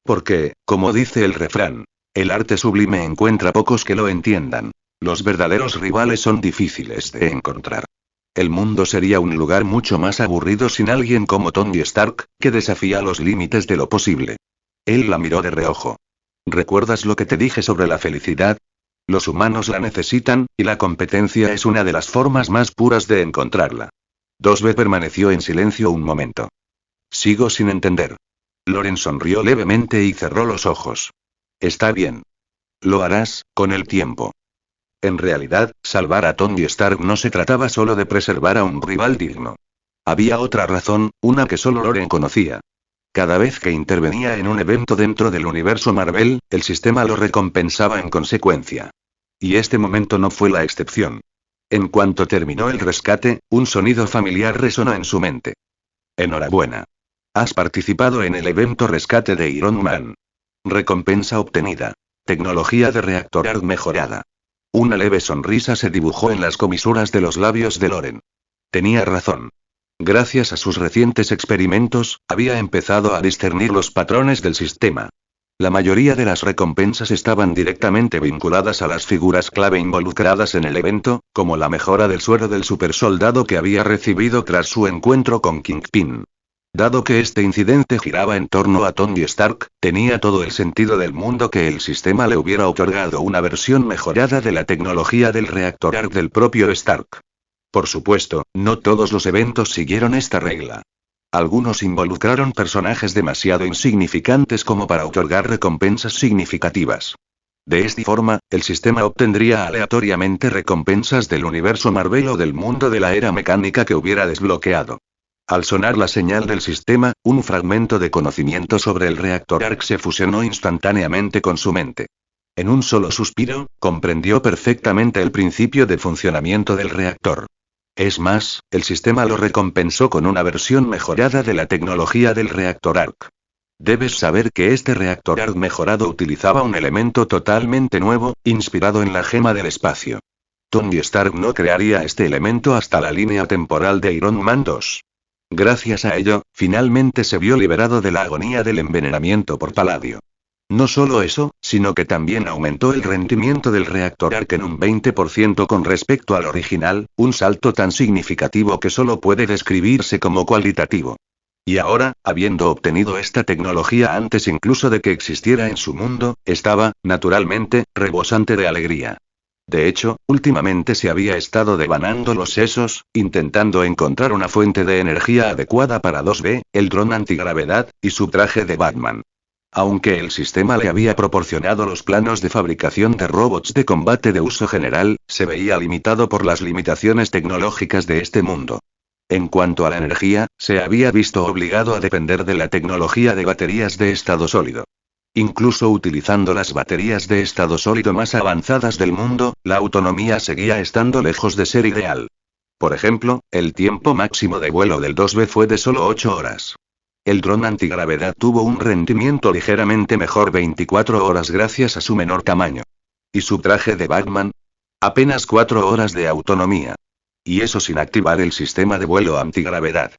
Porque, como dice el refrán, el arte sublime encuentra pocos que lo entiendan. Los verdaderos rivales son difíciles de encontrar. El mundo sería un lugar mucho más aburrido sin alguien como Tony Stark, que desafía los límites de lo posible. Él la miró de reojo. ¿Recuerdas lo que te dije sobre la felicidad? Los humanos la necesitan, y la competencia es una de las formas más puras de encontrarla. 2B permaneció en silencio un momento. Sigo sin entender. Loren sonrió levemente y cerró los ojos. Está bien. Lo harás, con el tiempo. En realidad, salvar a Tony Stark no se trataba solo de preservar a un rival digno. Había otra razón, una que solo Loren conocía. Cada vez que intervenía en un evento dentro del universo Marvel, el sistema lo recompensaba en consecuencia. Y este momento no fue la excepción. En cuanto terminó el rescate, un sonido familiar resonó en su mente. Enhorabuena. Has participado en el evento rescate de Iron Man. Recompensa obtenida. Tecnología de reactor ARC mejorada. Una leve sonrisa se dibujó en las comisuras de los labios de Loren. Tenía razón. Gracias a sus recientes experimentos, había empezado a discernir los patrones del sistema. La mayoría de las recompensas estaban directamente vinculadas a las figuras clave involucradas en el evento, como la mejora del suero del supersoldado que había recibido tras su encuentro con Kingpin. Dado que este incidente giraba en torno a Tony Stark, tenía todo el sentido del mundo que el sistema le hubiera otorgado una versión mejorada de la tecnología del reactor ARC del propio Stark. Por supuesto, no todos los eventos siguieron esta regla. Algunos involucraron personajes demasiado insignificantes como para otorgar recompensas significativas. De esta forma, el sistema obtendría aleatoriamente recompensas del universo Marvel o del mundo de la era mecánica que hubiera desbloqueado. Al sonar la señal del sistema, un fragmento de conocimiento sobre el reactor ARC se fusionó instantáneamente con su mente. En un solo suspiro, comprendió perfectamente el principio de funcionamiento del reactor. Es más, el sistema lo recompensó con una versión mejorada de la tecnología del reactor ARC. Debes saber que este reactor ARC mejorado utilizaba un elemento totalmente nuevo, inspirado en la gema del espacio. Tony Stark no crearía este elemento hasta la línea temporal de Iron Man 2. Gracias a ello, finalmente se vio liberado de la agonía del envenenamiento por paladio. No solo eso, sino que también aumentó el rendimiento del reactor ARC en un 20% con respecto al original, un salto tan significativo que solo puede describirse como cualitativo. Y ahora, habiendo obtenido esta tecnología antes incluso de que existiera en su mundo, estaba, naturalmente, rebosante de alegría. De hecho, últimamente se había estado devanando los sesos, intentando encontrar una fuente de energía adecuada para 2B, el dron antigravedad, y su traje de Batman. Aunque el sistema le había proporcionado los planos de fabricación de robots de combate de uso general, se veía limitado por las limitaciones tecnológicas de este mundo. En cuanto a la energía, se había visto obligado a depender de la tecnología de baterías de estado sólido. Incluso utilizando las baterías de estado sólido más avanzadas del mundo, la autonomía seguía estando lejos de ser ideal. Por ejemplo, el tiempo máximo de vuelo del 2B fue de solo 8 horas. El dron antigravedad tuvo un rendimiento ligeramente mejor 24 horas gracias a su menor tamaño. ¿Y su traje de Batman? Apenas 4 horas de autonomía. Y eso sin activar el sistema de vuelo antigravedad.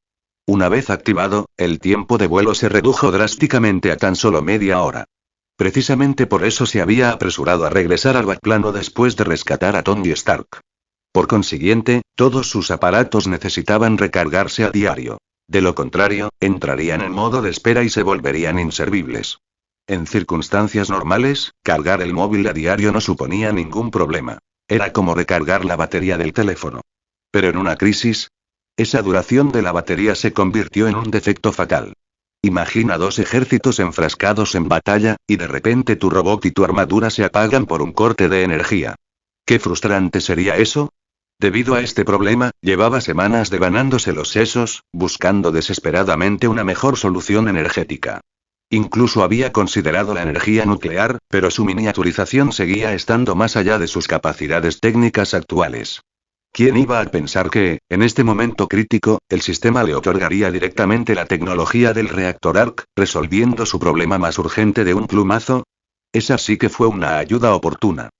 Una vez activado, el tiempo de vuelo se redujo drásticamente a tan solo media hora. Precisamente por eso se había apresurado a regresar al Batplano después de rescatar a Tony Stark. Por consiguiente, todos sus aparatos necesitaban recargarse a diario. De lo contrario, entrarían en modo de espera y se volverían inservibles. En circunstancias normales, cargar el móvil a diario no suponía ningún problema. Era como recargar la batería del teléfono. Pero en una crisis, esa duración de la batería se convirtió en un defecto fatal. Imagina 2 ejércitos enfrascados en batalla, y de repente tu robot y tu armadura se apagan por un corte de energía. ¿Qué frustrante sería eso? Debido a este problema, llevaba semanas devanándose los sesos, buscando desesperadamente una mejor solución energética. Incluso había considerado la energía nuclear, pero su miniaturización seguía estando más allá de sus capacidades técnicas actuales. ¿Quién iba a pensar que, en este momento crítico, el sistema le otorgaría directamente la tecnología del reactor ARC, resolviendo su problema más urgente de un plumazo? Esa sí que fue una ayuda oportuna.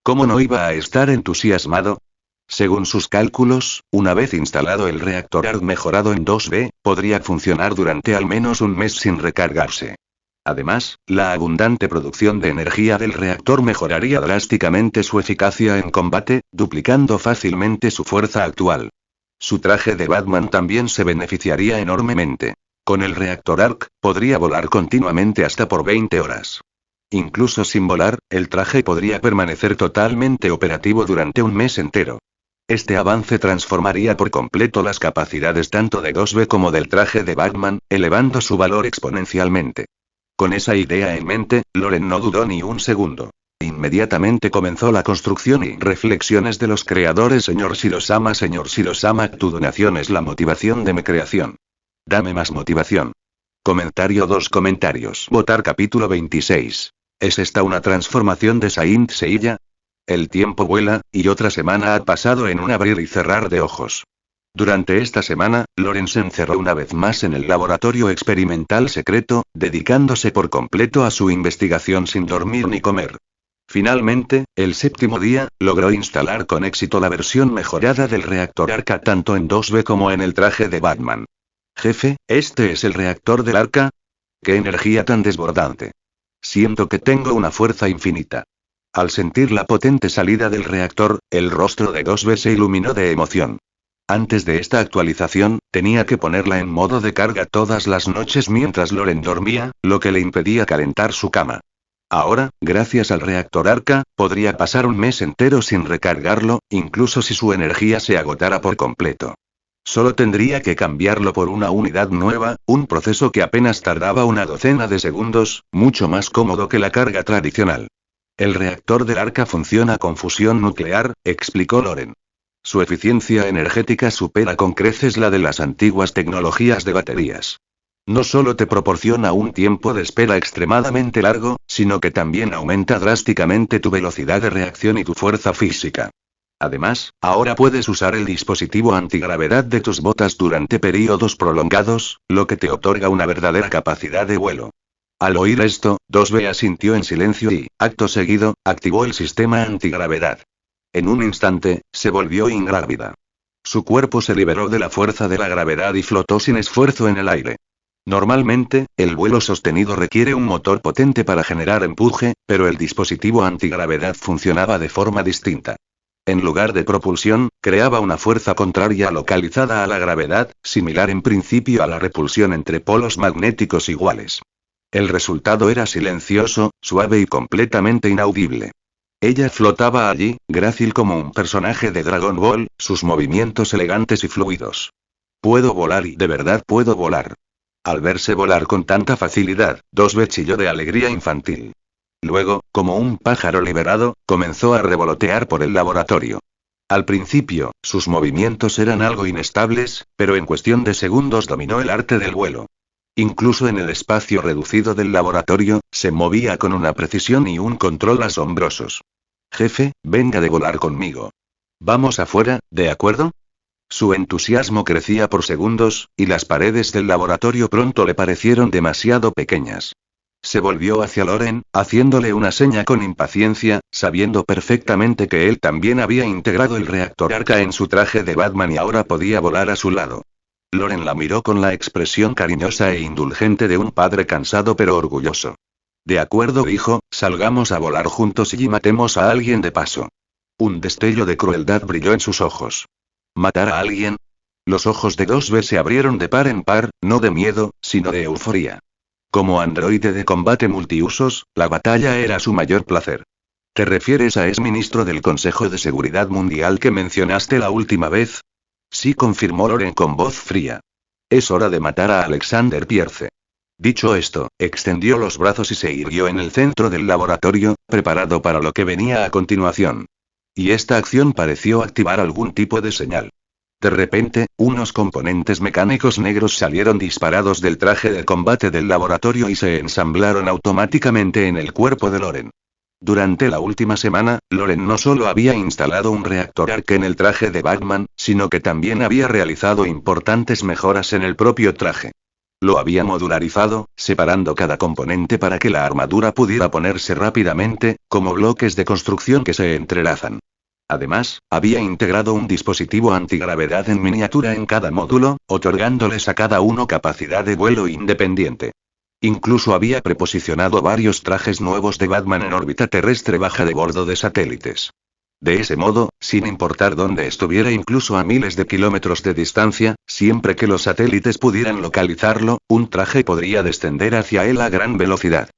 ¿Cómo no iba a estar entusiasmado? Según sus cálculos, una vez instalado el reactor ARC mejorado en 2B, podría funcionar durante al menos un mes sin recargarse. Además, la abundante producción de energía del reactor mejoraría drásticamente su eficacia en combate, duplicando fácilmente su fuerza actual. Su traje de Batman también se beneficiaría enormemente. Con el reactor ARC, podría volar continuamente hasta por 20 horas. Incluso sin volar, el traje podría permanecer totalmente operativo durante un mes entero. Este avance transformaría por completo las capacidades tanto de 2B como del traje de Batman, elevando su valor exponencialmente. Con esa idea en mente, Loren no dudó ni un segundo. Inmediatamente comenzó la construcción y reflexiones de los creadores. Señor Shirosama, tu donación es la motivación de mi creación. Dame más motivación. Comentario 2 comentarios. Votar capítulo 26. ¿Es esta una transformación de Saint Seiya? El tiempo vuela, y otra semana ha pasado en un abrir y cerrar de ojos. Durante esta semana, Loren se encerró una vez más en el laboratorio experimental secreto, dedicándose por completo a su investigación sin dormir ni comer. Finalmente, el séptimo día, logró instalar con éxito la versión mejorada del reactor Arca tanto en 2B como en el traje de Batman. Jefe, ¿este es el reactor del Arca? ¡Qué energía tan desbordante! Siento que tengo una fuerza infinita. Al sentir la potente salida del reactor, el rostro de 2B se iluminó de emoción. Antes de esta actualización, tenía que ponerla en modo de carga todas las noches mientras Loren dormía, lo que le impedía calentar su cama. Ahora, gracias al reactor Arca, podría pasar un mes entero sin recargarlo, incluso si su energía se agotara por completo. Solo tendría que cambiarlo por una unidad nueva, un proceso que apenas tardaba una docena de segundos, mucho más cómodo que la carga tradicional. El reactor del Arca funciona con fusión nuclear, explicó Loren. Su eficiencia energética supera con creces la de las antiguas tecnologías de baterías. No solo te proporciona un tiempo de espera extremadamente largo, sino que también aumenta drásticamente tu velocidad de reacción y tu fuerza física. Además, ahora puedes usar el dispositivo antigravedad de tus botas durante períodos prolongados, lo que te otorga una verdadera capacidad de vuelo. Al oír esto, 2B asintió en silencio y, acto seguido, activó el sistema antigravedad. En un instante, se volvió ingrávida. Su cuerpo se liberó de la fuerza de la gravedad y flotó sin esfuerzo en el aire. Normalmente, el vuelo sostenido requiere un motor potente para generar empuje, pero el dispositivo antigravedad funcionaba de forma distinta. En lugar de propulsión, creaba una fuerza contraria localizada a la gravedad, similar en principio a la repulsión entre polos magnéticos iguales. El resultado era silencioso, suave y completamente inaudible. Ella flotaba allí, grácil como un personaje de Dragon Ball, sus movimientos elegantes y fluidos. Puedo volar y de verdad puedo volar. Al verse volar con tanta facilidad, 2B chilló de alegría infantil. Luego, como un pájaro liberado, comenzó a revolotear por el laboratorio. Al principio, sus movimientos eran algo inestables, pero en cuestión de segundos dominó el arte del vuelo. Incluso en el espacio reducido del laboratorio, se movía con una precisión y un control asombrosos. Jefe, venga de volar conmigo. Vamos afuera, ¿de acuerdo? Su entusiasmo crecía por segundos, y las paredes del laboratorio pronto le parecieron demasiado pequeñas. Se volvió hacia Loren, haciéndole una seña con impaciencia, sabiendo perfectamente que él también había integrado el reactor Arca en su traje de Batman y ahora podía volar a su lado. Loren la miró con la expresión cariñosa e indulgente de un padre cansado pero orgulloso. De acuerdo, hijo, salgamos a volar juntos y matemos a alguien de paso. Un destello de crueldad brilló en sus ojos. ¿Matar a alguien? Los ojos de 2B se abrieron de par en par, no de miedo, sino de euforía. Como androide de combate multiusos, la batalla era su mayor placer. ¿Te refieres a exministro del Consejo de Seguridad Mundial que mencionaste la última vez? Sí, confirmó Loren con voz fría. Es hora de matar a Alexander Pierce. Dicho esto, extendió los brazos y se irguió en el centro del laboratorio, preparado para lo que venía a continuación. Y esta acción pareció activar algún tipo de señal. De repente, unos componentes mecánicos negros salieron disparados del traje de combate del laboratorio y se ensamblaron automáticamente en el cuerpo de Loren. Durante la última semana, Loren no solo había instalado un reactor Arca en el traje de Batman, sino que también había realizado importantes mejoras en el propio traje. Lo había modularizado, separando cada componente para que la armadura pudiera ponerse rápidamente, como bloques de construcción que se entrelazan. Además, había integrado un dispositivo antigravedad en miniatura en cada módulo, otorgándoles a cada uno capacidad de vuelo independiente. Incluso había preposicionado varios trajes nuevos de Batman en órbita terrestre baja de bordo de satélites. De ese modo, sin importar dónde estuviera, incluso a miles de kilómetros de distancia, siempre que los satélites pudieran localizarlo, un traje podría descender hacia él a gran velocidad.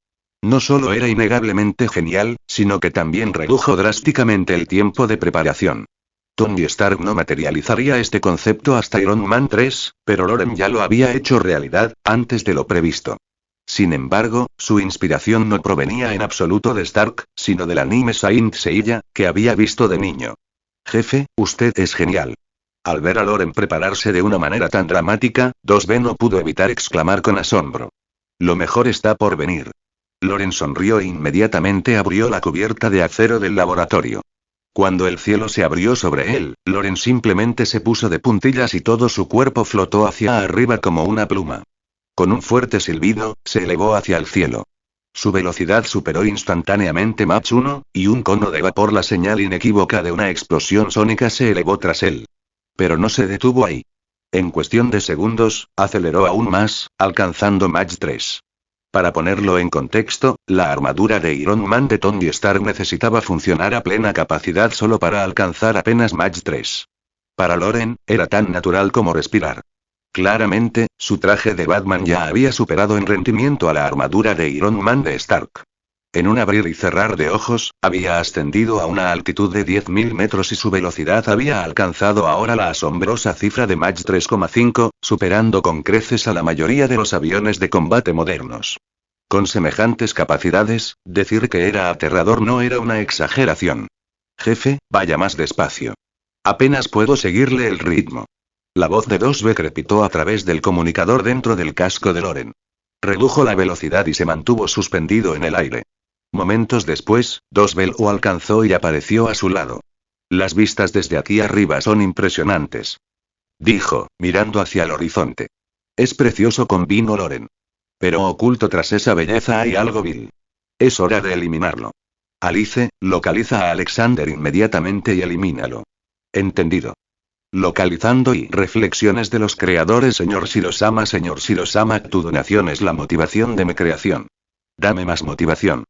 No solo era innegablemente genial, sino que también redujo drásticamente el tiempo de preparación. Tony Stark no materializaría este concepto hasta Iron Man 3, pero Loren ya lo había hecho realidad, antes de lo previsto. Sin embargo, su inspiración no provenía en absoluto de Stark, sino del anime Saint Seiya, que había visto de niño. Jefe, usted es genial. Al ver a Loren prepararse de una manera tan dramática, 2B no pudo evitar exclamar con asombro. Lo mejor está por venir. Loren sonrió e inmediatamente abrió la cubierta de acero del laboratorio. Cuando el cielo se abrió sobre él, Loren simplemente se puso de puntillas y todo su cuerpo flotó hacia arriba como una pluma. Con un fuerte silbido, se elevó hacia el cielo. Su velocidad superó instantáneamente Mach 1, y un cono de vapor, la señal inequívoca de una explosión sónica, se elevó tras él. Pero no se detuvo ahí. En cuestión de segundos, aceleró aún más, alcanzando Mach 3. Para ponerlo en contexto, la armadura de Iron Man de Tony Stark necesitaba funcionar a plena capacidad solo para alcanzar apenas Mach 3. Para Loren, era tan natural como respirar. Claramente, su traje de Batman ya había superado en rendimiento a la armadura de Iron Man de Stark. En un abrir y cerrar de ojos, había ascendido a una altitud de 10.000 metros y su velocidad había alcanzado ahora la asombrosa cifra de Mach 3,5, superando con creces a la mayoría de los aviones de combate modernos. Con semejantes capacidades, decir que era aterrador no era una exageración. Jefe, vaya más despacio. Apenas puedo seguirle el ritmo. La voz de 2B crepitó a través del comunicador dentro del casco de Loren. Redujo la velocidad y se mantuvo suspendido en el aire. Momentos después, 2B lo alcanzó y apareció a su lado. Las vistas desde aquí arriba son impresionantes. Dijo, mirando hacia el horizonte. Es precioso, convino Loren. Pero oculto tras esa belleza hay algo vil. Es hora de eliminarlo. Alice, localiza a Alexander inmediatamente y elimínalo. Entendido. Localizando y reflexiones de los creadores. Señor Shirosama, tu donación es la motivación de mi creación. Dame más motivación.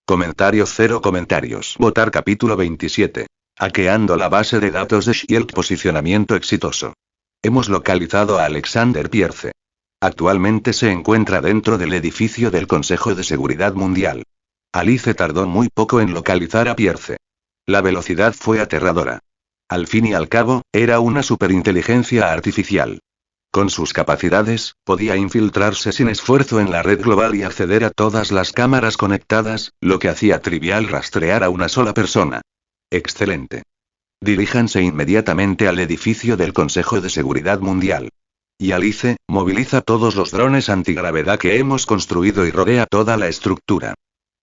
Comentario 0 comentarios. Votar capítulo 27. Hackeando la base de datos de SHIELD. Posicionamiento exitoso. Hemos localizado a Alexander Pierce. Actualmente se encuentra dentro del edificio del Consejo de Seguridad Mundial. Alice tardó muy poco en localizar a Pierce. La velocidad fue aterradora. Al fin y al cabo, era una superinteligencia artificial. Con sus capacidades, podía infiltrarse sin esfuerzo en la red global y acceder a todas las cámaras conectadas, lo que hacía trivial rastrear a una sola persona. Excelente. Diríjanse inmediatamente al edificio del Consejo de Seguridad Mundial. Y Alice, moviliza todos los drones antigravedad que hemos construido y rodea toda la estructura.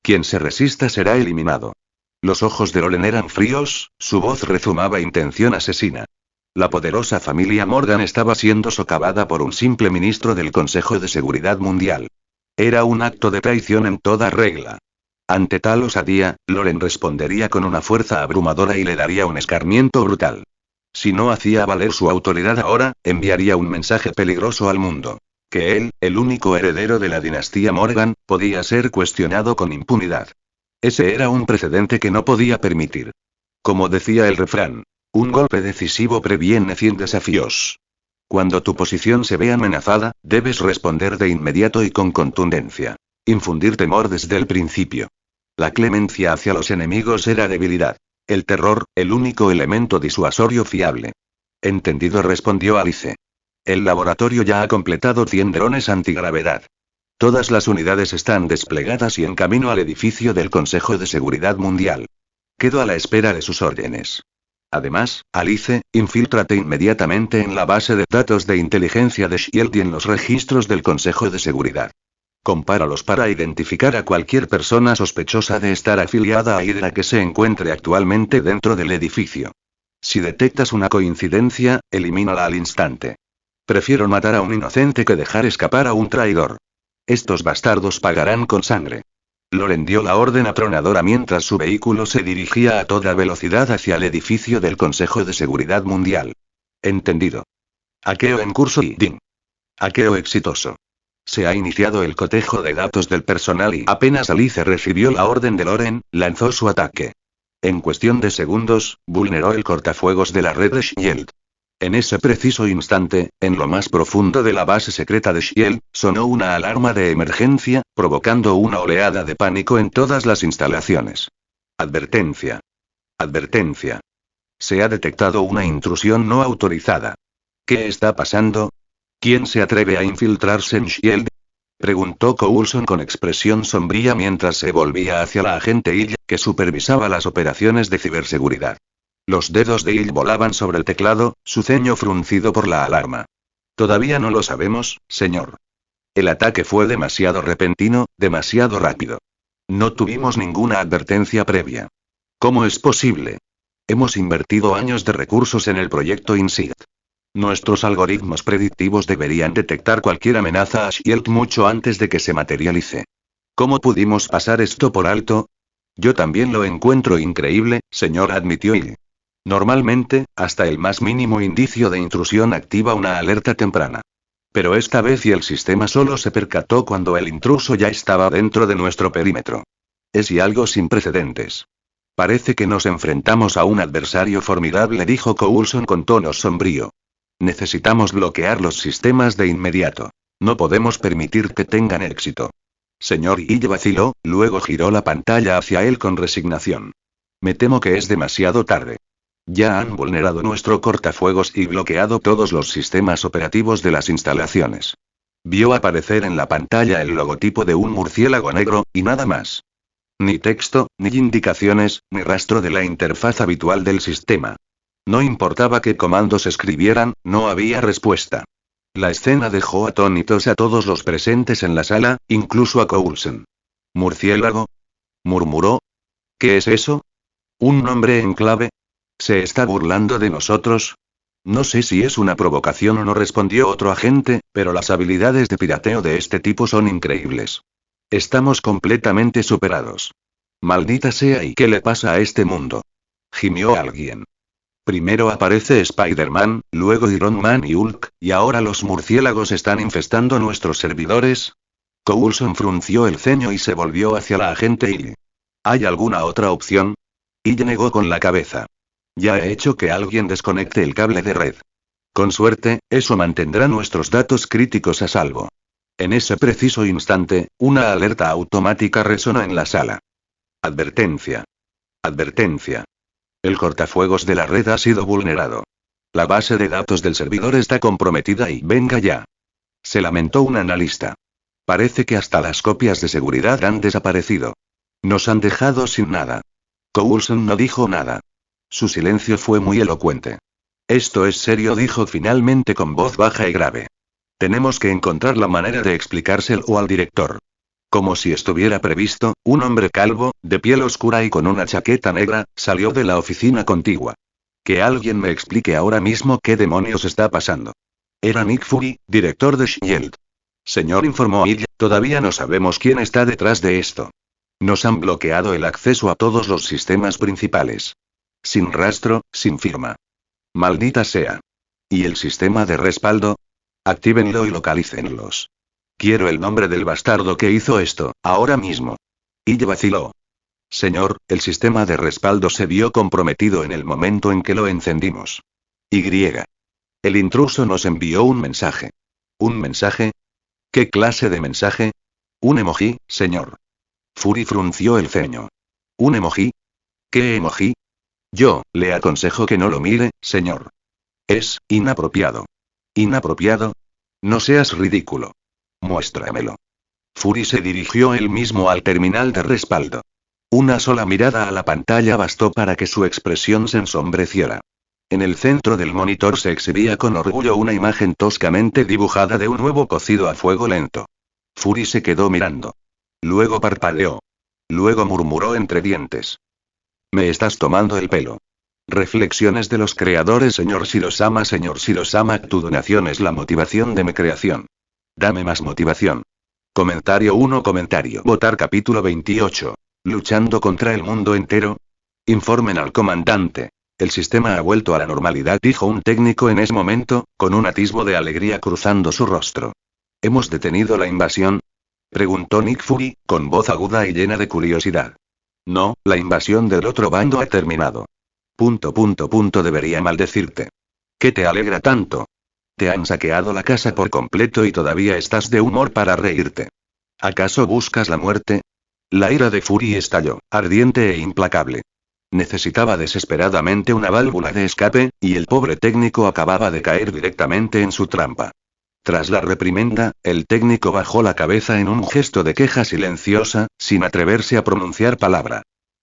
Quien se resista será eliminado. Los ojos de Loren eran fríos, su voz rezumaba intención asesina. La poderosa familia Morgan estaba siendo socavada por un simple ministro del Consejo de Seguridad Mundial. Era un acto de traición en toda regla. Ante tal osadía, Loren respondería con una fuerza abrumadora y le daría un escarmiento brutal. Si no hacía valer su autoridad ahora, enviaría un mensaje peligroso al mundo. Que él, el único heredero de la dinastía Morgan, podía ser cuestionado con impunidad. Ese era un precedente que no podía permitir. Como decía el refrán, un golpe decisivo previene 100 desafíos. Cuando tu posición se ve amenazada, debes responder de inmediato y con contundencia. Infundir temor desde el principio. La clemencia hacia los enemigos era debilidad. El terror, el único elemento disuasorio fiable. Entendido, respondió Alice. El laboratorio ya ha completado 100 drones antigravedad. Todas las unidades están desplegadas y en camino al edificio del Consejo de Seguridad Mundial. Quedo a la espera de sus órdenes. Además, Alice, infíltrate inmediatamente en la base de datos de inteligencia de SHIELD y en los registros del Consejo de Seguridad. Compáralos para identificar a cualquier persona sospechosa de estar afiliada a Hydra que se encuentre actualmente dentro del edificio. Si detectas una coincidencia, elimínala al instante. Prefiero matar a un inocente que dejar escapar a un traidor. Estos bastardos pagarán con sangre. Loren dio la orden atronadora mientras su vehículo se dirigía a toda velocidad hacia el edificio del Consejo de Seguridad Mundial. Entendido. Hackeo en curso y DIN. Hackeo exitoso. Se ha iniciado el cotejo de datos del personal y apenas Alice recibió la orden de Loren, lanzó su ataque. En cuestión de segundos, vulneró el cortafuegos de la red de SHIELD. En ese preciso instante, en lo más profundo de la base secreta de Shield, sonó una alarma de emergencia, provocando una oleada de pánico en todas las instalaciones. Advertencia. Advertencia. Se ha detectado una intrusión no autorizada. ¿Qué está pasando? ¿Quién se atreve a infiltrarse en Shield? Preguntó Coulson con expresión sombría mientras se volvía hacia la agente Hill, que supervisaba las operaciones de ciberseguridad. Los dedos de Hill volaban sobre el teclado, su ceño fruncido por la alarma. Todavía no lo sabemos, señor. El ataque fue demasiado repentino, demasiado rápido. No tuvimos ninguna advertencia previa. ¿Cómo es posible? Hemos invertido años de recursos en el proyecto InSight. Nuestros algoritmos predictivos deberían detectar cualquier amenaza a Shield mucho antes de que se materialice. ¿Cómo pudimos pasar esto por alto? Yo también lo encuentro increíble, señor, admitió Hill. Normalmente, hasta el más mínimo indicio de intrusión activa una alerta temprana. Pero esta vez el sistema solo se percató cuando el intruso ya estaba dentro de nuestro perímetro. Es y algo sin precedentes. Parece que nos enfrentamos a un adversario formidable, dijo Coulson con tono sombrío. Necesitamos bloquear los sistemas de inmediato. No podemos permitir que tengan éxito. Señor Hill vaciló, luego giró la pantalla hacia él con resignación. Me temo que es demasiado tarde. Ya han vulnerado nuestro cortafuegos y bloqueado todos los sistemas operativos de las instalaciones. Vio aparecer en la pantalla el logotipo de un murciélago negro, y nada más. Ni texto, ni indicaciones, ni rastro de la interfaz habitual del sistema. No importaba qué comandos escribieran, no había respuesta. La escena dejó atónitos a todos los presentes en la sala, incluso a Coulson. ¿Murciélago?, murmuró. ¿Qué es eso? ¿Un nombre en clave? ¿Se está burlando de nosotros? No sé si es una provocación o no, respondió otro agente, pero las habilidades de pirateo de este tipo son increíbles. Estamos completamente superados. Maldita sea, ¿y qué le pasa a este mundo? Gimió alguien. Primero aparece Spider-Man, luego Iron Man y Hulk, y ahora los murciélagos están infestando nuestros servidores. Coulson frunció el ceño y se volvió hacia la agente Hill. ¿Hay alguna otra opción? Hill negó con la cabeza. Ya he hecho que alguien desconecte el cable de red. Con suerte, eso mantendrá nuestros datos críticos a salvo. En ese preciso instante, una alerta automática resonó en la sala. Advertencia. Advertencia. El cortafuegos de la red ha sido vulnerado. La base de datos del servidor está comprometida y venga ya. Se lamentó un analista. Parece que hasta las copias de seguridad han desaparecido. Nos han dejado sin nada. Coulson no dijo nada. Su silencio fue muy elocuente. Esto es serio, dijo finalmente con voz baja y grave. Tenemos que encontrar la manera de explicárselo al director. Como si estuviera previsto, un hombre calvo, de piel oscura y con una chaqueta negra, salió de la oficina contigua. Que alguien me explique ahora mismo qué demonios está pasando. Era Nick Fury, director de Shield. Señor, informó Hill, todavía no sabemos quién está detrás de esto. Nos han bloqueado el acceso a todos los sistemas principales. Sin rastro, sin firma. Maldita sea. ¿Y el sistema de respaldo? Actívenlo y localícenlos. Quiero el nombre del bastardo que hizo esto, ahora mismo. Hill vaciló. Señor, el sistema de respaldo se vio comprometido en el momento en que lo encendimos. El intruso nos envió un mensaje. ¿Un mensaje? ¿Qué clase de mensaje? Un emoji, señor. Fury frunció el ceño. ¿Un emoji? ¿Qué emoji? Yo le aconsejo que no lo mire, señor. Es inapropiado. ¿Inapropiado? No seas ridículo. Muéstramelo. Fury se dirigió él mismo al terminal de respaldo. Una sola mirada a la pantalla bastó para que su expresión se ensombreciera. En el centro del monitor se exhibía con orgullo una imagen toscamente dibujada de un huevo cocido a fuego lento. Fury se quedó mirando. Luego parpadeó. Luego murmuró entre dientes. Me estás tomando el pelo. Reflexiones de los creadores. Señor Shirosama, tu donación es la motivación de mi creación. Dame más motivación. Comentario 1. Votar capítulo 28. Luchando contra el mundo entero. Informen al comandante. El sistema ha vuelto a la normalidad, dijo un técnico en ese momento, con un atisbo de alegría cruzando su rostro. ¿Hemos detenido la invasión?, preguntó Nick Fury, con voz aguda y llena de curiosidad. No, la invasión del otro bando ha terminado. Debería maldecirte. ¿Qué te alegra tanto? Te han saqueado la casa por completo y todavía estás de humor para reírte. ¿Acaso buscas la muerte? La ira de Fury estalló, ardiente e implacable. Necesitaba desesperadamente una válvula de escape, y el pobre técnico acababa de caer directamente en su trampa. Tras la reprimenda, el técnico bajó la cabeza en un gesto de queja silenciosa, sin atreverse a pronunciar palabra.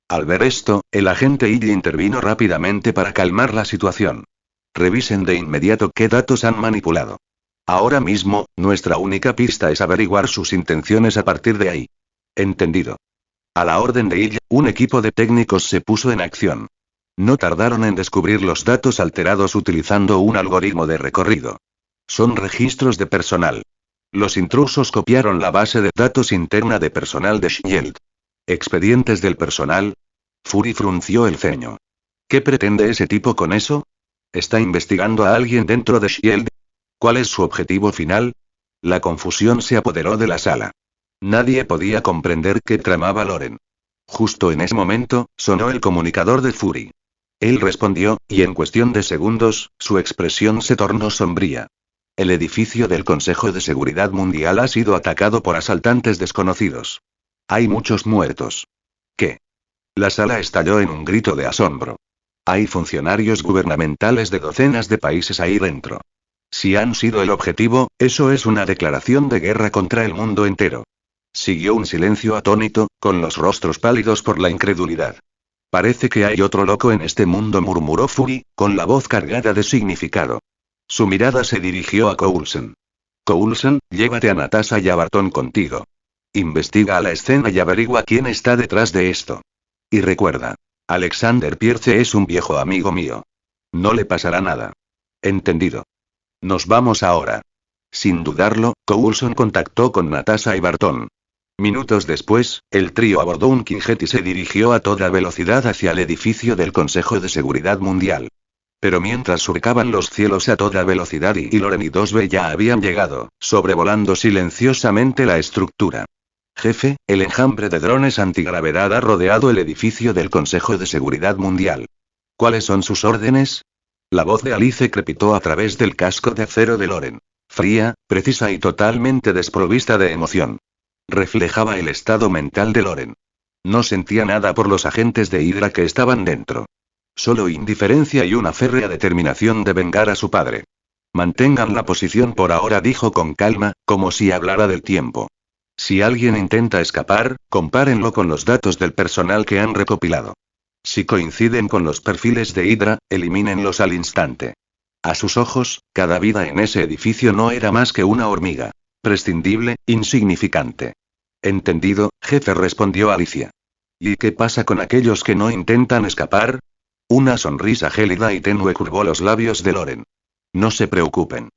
Al ver esto, el agente Illy intervino rápidamente para calmar la situación. Revisen de inmediato qué datos han manipulado. Ahora mismo, nuestra única pista es averiguar sus intenciones a partir de ahí. Entendido. A la orden de Illy, un equipo de técnicos se puso en acción. No tardaron en descubrir los datos alterados utilizando un algoritmo de recorrido. Son registros de personal. Los intrusos copiaron la base de datos interna de personal de Shield. ¿Expedientes del personal? Fury frunció el ceño. ¿Qué pretende ese tipo con eso? ¿Está investigando a alguien dentro de Shield? ¿Cuál es su objetivo final? La confusión se apoderó de la sala. Nadie podía comprender qué tramaba Loren. Justo en ese momento, sonó el comunicador de Fury. Él respondió, y en cuestión de segundos, su expresión se tornó sombría. El edificio del Consejo de Seguridad Mundial ha sido atacado por asaltantes desconocidos. Hay muchos muertos. ¿Qué? La sala estalló en un grito de asombro. Hay funcionarios gubernamentales de docenas de países ahí dentro. Si han sido el objetivo, eso es una declaración de guerra contra el mundo entero. Siguió un silencio atónito, con los rostros pálidos por la incredulidad. Parece que hay otro loco en este mundo, murmuró Fury, con la voz cargada de significado. Su mirada se dirigió a Coulson. Coulson, llévate a Natasha y a Barton contigo. Investiga a la escena y averigua quién está detrás de esto. Y recuerda, Alexander Pierce es un viejo amigo mío. No le pasará nada. Entendido. Nos vamos ahora. Sin dudarlo, Coulson contactó con Natasha y Barton. Minutos después, el trío abordó un King-Jet y se dirigió a toda velocidad hacia el edificio del Consejo de Seguridad Mundial. Pero mientras surcaban los cielos a toda velocidad y Loren y 2B ya habían llegado, sobrevolando silenciosamente la estructura. Jefe, el enjambre de drones antigravedad ha rodeado el edificio del Consejo de Seguridad Mundial. ¿Cuáles son sus órdenes? La voz de Alice crepitó a través del casco de acero de Loren. Fría, precisa y totalmente desprovista de emoción. Reflejaba el estado mental de Loren. No sentía nada por los agentes de Hydra que estaban dentro. Solo indiferencia y una férrea determinación de vengar a su padre. Mantengan la posición por ahora, dijo con calma, como si hablara del tiempo. Si alguien intenta escapar, compárenlo con los datos del personal que han recopilado. Si coinciden con los perfiles de Hydra, elimínenlos al instante. A sus ojos, cada vida en ese edificio no era más que una hormiga. Prescindible, insignificante. Entendido, jefe, respondió Alicia. ¿Y qué pasa con aquellos que no intentan escapar? Una sonrisa gélida y tenue curvó los labios de Loren. No se preocupen.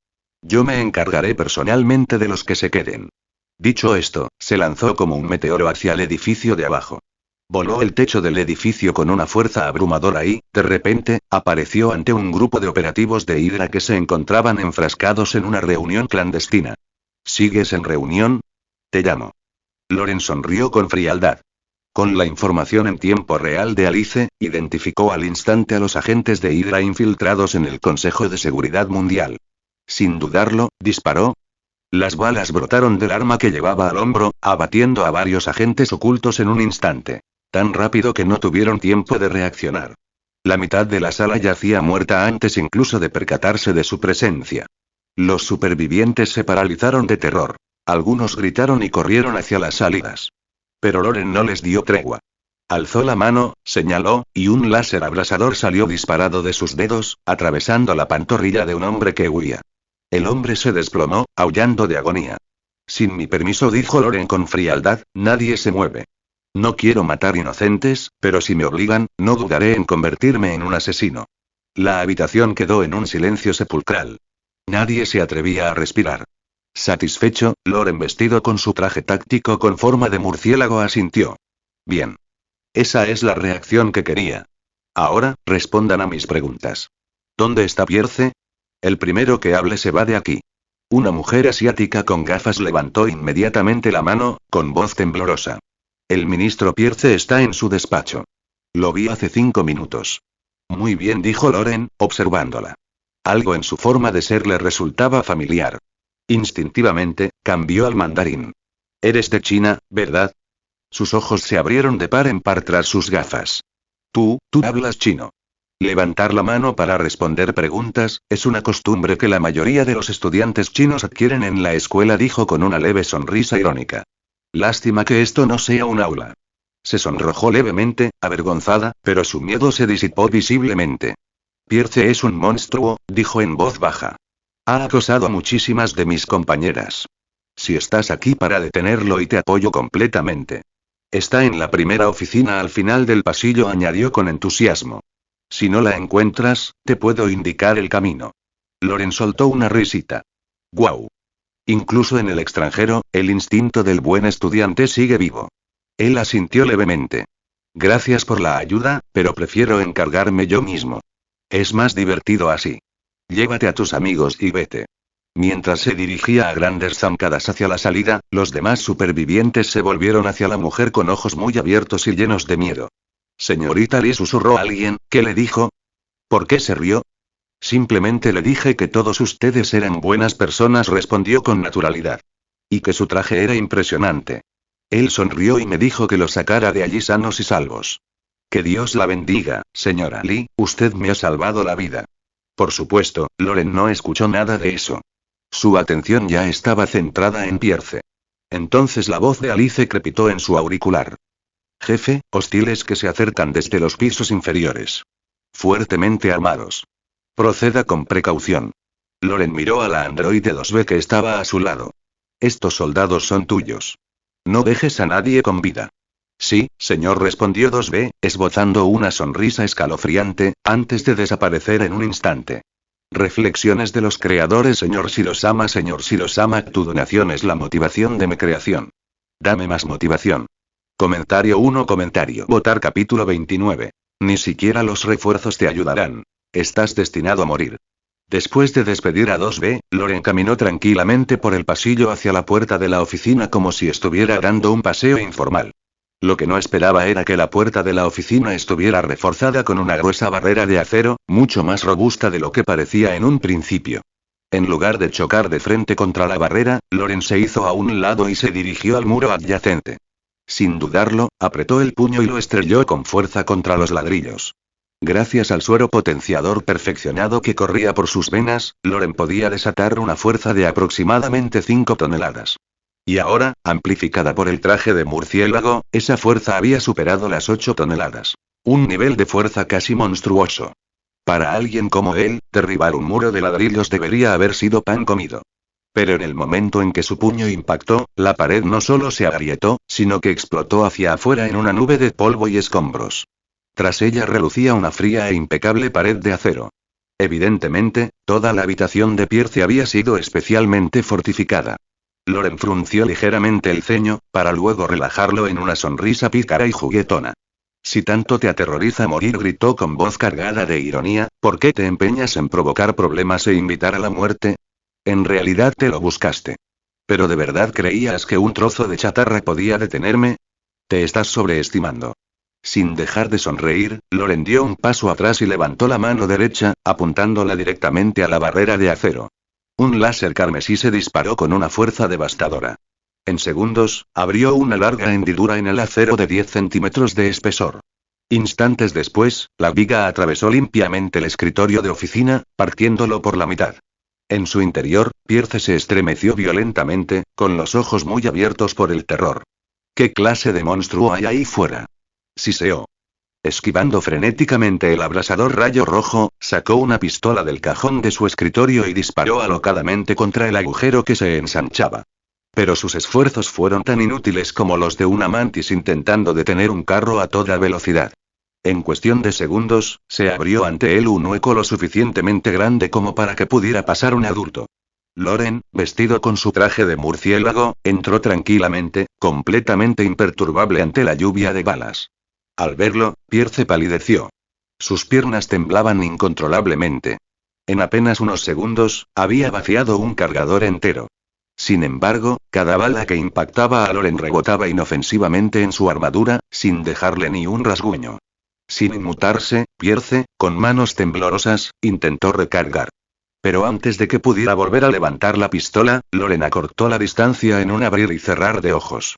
Yo me encargaré personalmente de los que se queden. Dicho esto, se lanzó como un meteoro hacia el edificio de abajo. Voló el techo del edificio con una fuerza abrumadora y, de repente, apareció ante un grupo de operativos de Hydra que se encontraban enfrascados en una reunión clandestina. ¿Sigues en reunión? Te llamo. Loren sonrió con frialdad. Con la información en tiempo real de Alice, identificó al instante a los agentes de Hydra infiltrados en el Consejo de Seguridad Mundial. Sin dudarlo, disparó. Las balas brotaron del arma que llevaba al hombro, abatiendo a varios agentes ocultos en un instante. Tan rápido que no tuvieron tiempo de reaccionar. La mitad de la sala yacía muerta antes incluso de percatarse de su presencia. Los supervivientes se paralizaron de terror. Algunos gritaron y corrieron hacia las salidas. Pero Loren no les dio tregua. Alzó la mano, señaló, y un láser abrasador salió disparado de sus dedos, atravesando la pantorrilla de un hombre que huía. El hombre se desplomó, aullando de agonía. Sin mi permiso, dijo Loren con frialdad, nadie se mueve. No quiero matar inocentes, pero si me obligan, no dudaré en convertirme en un asesino. La habitación quedó en un silencio sepulcral. Nadie se atrevía a respirar. Satisfecho, Loren, vestido con su traje táctico con forma de murciélago, asintió. Bien. Esa es la reacción que quería. Ahora, respondan a mis preguntas. ¿Dónde está Pierce? El primero que hable se va de aquí. Una mujer asiática con gafas levantó inmediatamente la mano, con voz temblorosa. El ministro Pierce está en su despacho. Lo vi hace 5 minutos. Muy bien, dijo Loren, observándola. Algo en su forma de ser le resultaba familiar. Instintivamente, cambió al mandarín. Eres de China, ¿verdad? Sus ojos se abrieron de par en par tras sus gafas. Tú hablas chino. Levantar la mano para responder preguntas, es una costumbre que la mayoría de los estudiantes chinos adquieren en la escuela, dijo con una leve sonrisa irónica. Lástima que esto no sea un aula. Se sonrojó levemente, avergonzada, pero su miedo se disipó visiblemente. Pierce es un monstruo, dijo en voz baja. Ha acosado a muchísimas de mis compañeras. Si estás aquí para detenerlo y te apoyo completamente. Está en la primera oficina al final del pasillo, añadió con entusiasmo. Si no la encuentras, te puedo indicar el camino. Loren soltó una risita. ¡Guau! Incluso en el extranjero, el instinto del buen estudiante sigue vivo. Él asintió levemente. Gracias por la ayuda, pero prefiero encargarme yo mismo. Es más divertido así. Llévate a tus amigos y vete. Mientras se dirigía a grandes zancadas hacia la salida, los demás supervivientes se volvieron hacia la mujer con ojos muy abiertos y llenos de miedo. Señorita Lee, susurró alguien. ¿Qué le dijo? ¿Por qué se rió? Simplemente le dije que todos ustedes eran buenas personas, respondió con naturalidad. Y que su traje era impresionante. Él sonrió y me dijo que lo sacara de allí sanos y salvos. Que Dios la bendiga, señora Lee, usted me ha salvado la vida. Por supuesto, Loren no escuchó nada de eso. Su atención ya estaba centrada en Pierce. Entonces la voz de Alice crepitó en su auricular. Jefe, hostiles que se acercan desde los pisos inferiores. Fuertemente armados. Proceda con precaución. Loren miró a la androide 2B que estaba a su lado. Estos soldados son tuyos. No dejes a nadie con vida. Sí, señor, respondió 2B, esbozando una sonrisa escalofriante, antes de desaparecer en un instante. Reflexiones de los creadores. Señor Shirosama, tu donación es la motivación de mi creación. Dame más motivación. Comentario 1. Votar capítulo 29. Ni siquiera los refuerzos te ayudarán. Estás destinado a morir. Después de despedir a 2B, Loren caminó tranquilamente por el pasillo hacia la puerta de la oficina como si estuviera dando un paseo informal. Lo que no esperaba era que la puerta de la oficina estuviera reforzada con una gruesa barrera de acero, mucho más robusta de lo que parecía en un principio. En lugar de chocar de frente contra la barrera, Loren se hizo a un lado y se dirigió al muro adyacente. Sin dudarlo, apretó el puño y lo estrelló con fuerza contra los ladrillos. Gracias al suero potenciador perfeccionado que corría por sus venas, Loren podía desatar una fuerza de aproximadamente 5 toneladas. Y ahora, amplificada por el traje de murciélago, esa fuerza había superado las 8 toneladas. Un nivel de fuerza casi monstruoso. Para alguien como él, derribar un muro de ladrillos debería haber sido pan comido. Pero en el momento en que su puño impactó, la pared no solo se agrietó, sino que explotó hacia afuera en una nube de polvo y escombros. Tras ella relucía una fría e impecable pared de acero. Evidentemente, toda la habitación de Pierce había sido especialmente fortificada. Loren frunció ligeramente el ceño, para luego relajarlo en una sonrisa pícara y juguetona. Si tanto te aterroriza morir, gritó con voz cargada de ironía, ¿por qué te empeñas en provocar problemas e invitar a la muerte? En realidad te lo buscaste. ¿Pero de verdad creías que un trozo de chatarra podía detenerme? Te estás sobreestimando. Sin dejar de sonreír, Loren dio un paso atrás y levantó la mano derecha, apuntándola directamente a la barrera de acero. Un láser carmesí se disparó con una fuerza devastadora. En segundos, abrió una larga hendidura en el acero de 10 centímetros de espesor. Instantes después, la viga atravesó limpiamente el escritorio de oficina, partiéndolo por la mitad. En su interior, Pierce se estremeció violentamente, con los ojos muy abiertos por el terror. ¿Qué clase de monstruo hay ahí fuera? Siseó. Esquivando frenéticamente el abrasador rayo rojo, sacó una pistola del cajón de su escritorio y disparó alocadamente contra el agujero que se ensanchaba. Pero sus esfuerzos fueron tan inútiles como los de una mantis intentando detener un carro a toda velocidad. En cuestión de segundos, se abrió ante él un hueco lo suficientemente grande como para que pudiera pasar un adulto. Loren, vestido con su traje de murciélago, entró tranquilamente, completamente imperturbable ante la lluvia de balas. Al verlo, Pierce palideció. Sus piernas temblaban incontrolablemente. En apenas unos segundos, había vaciado un cargador entero. Sin embargo, cada bala que impactaba a Loren rebotaba inofensivamente en su armadura, sin dejarle ni un rasguño. Sin inmutarse, Pierce, con manos temblorosas, intentó recargar. Pero antes de que pudiera volver a levantar la pistola, Loren acortó la distancia en un abrir y cerrar de ojos.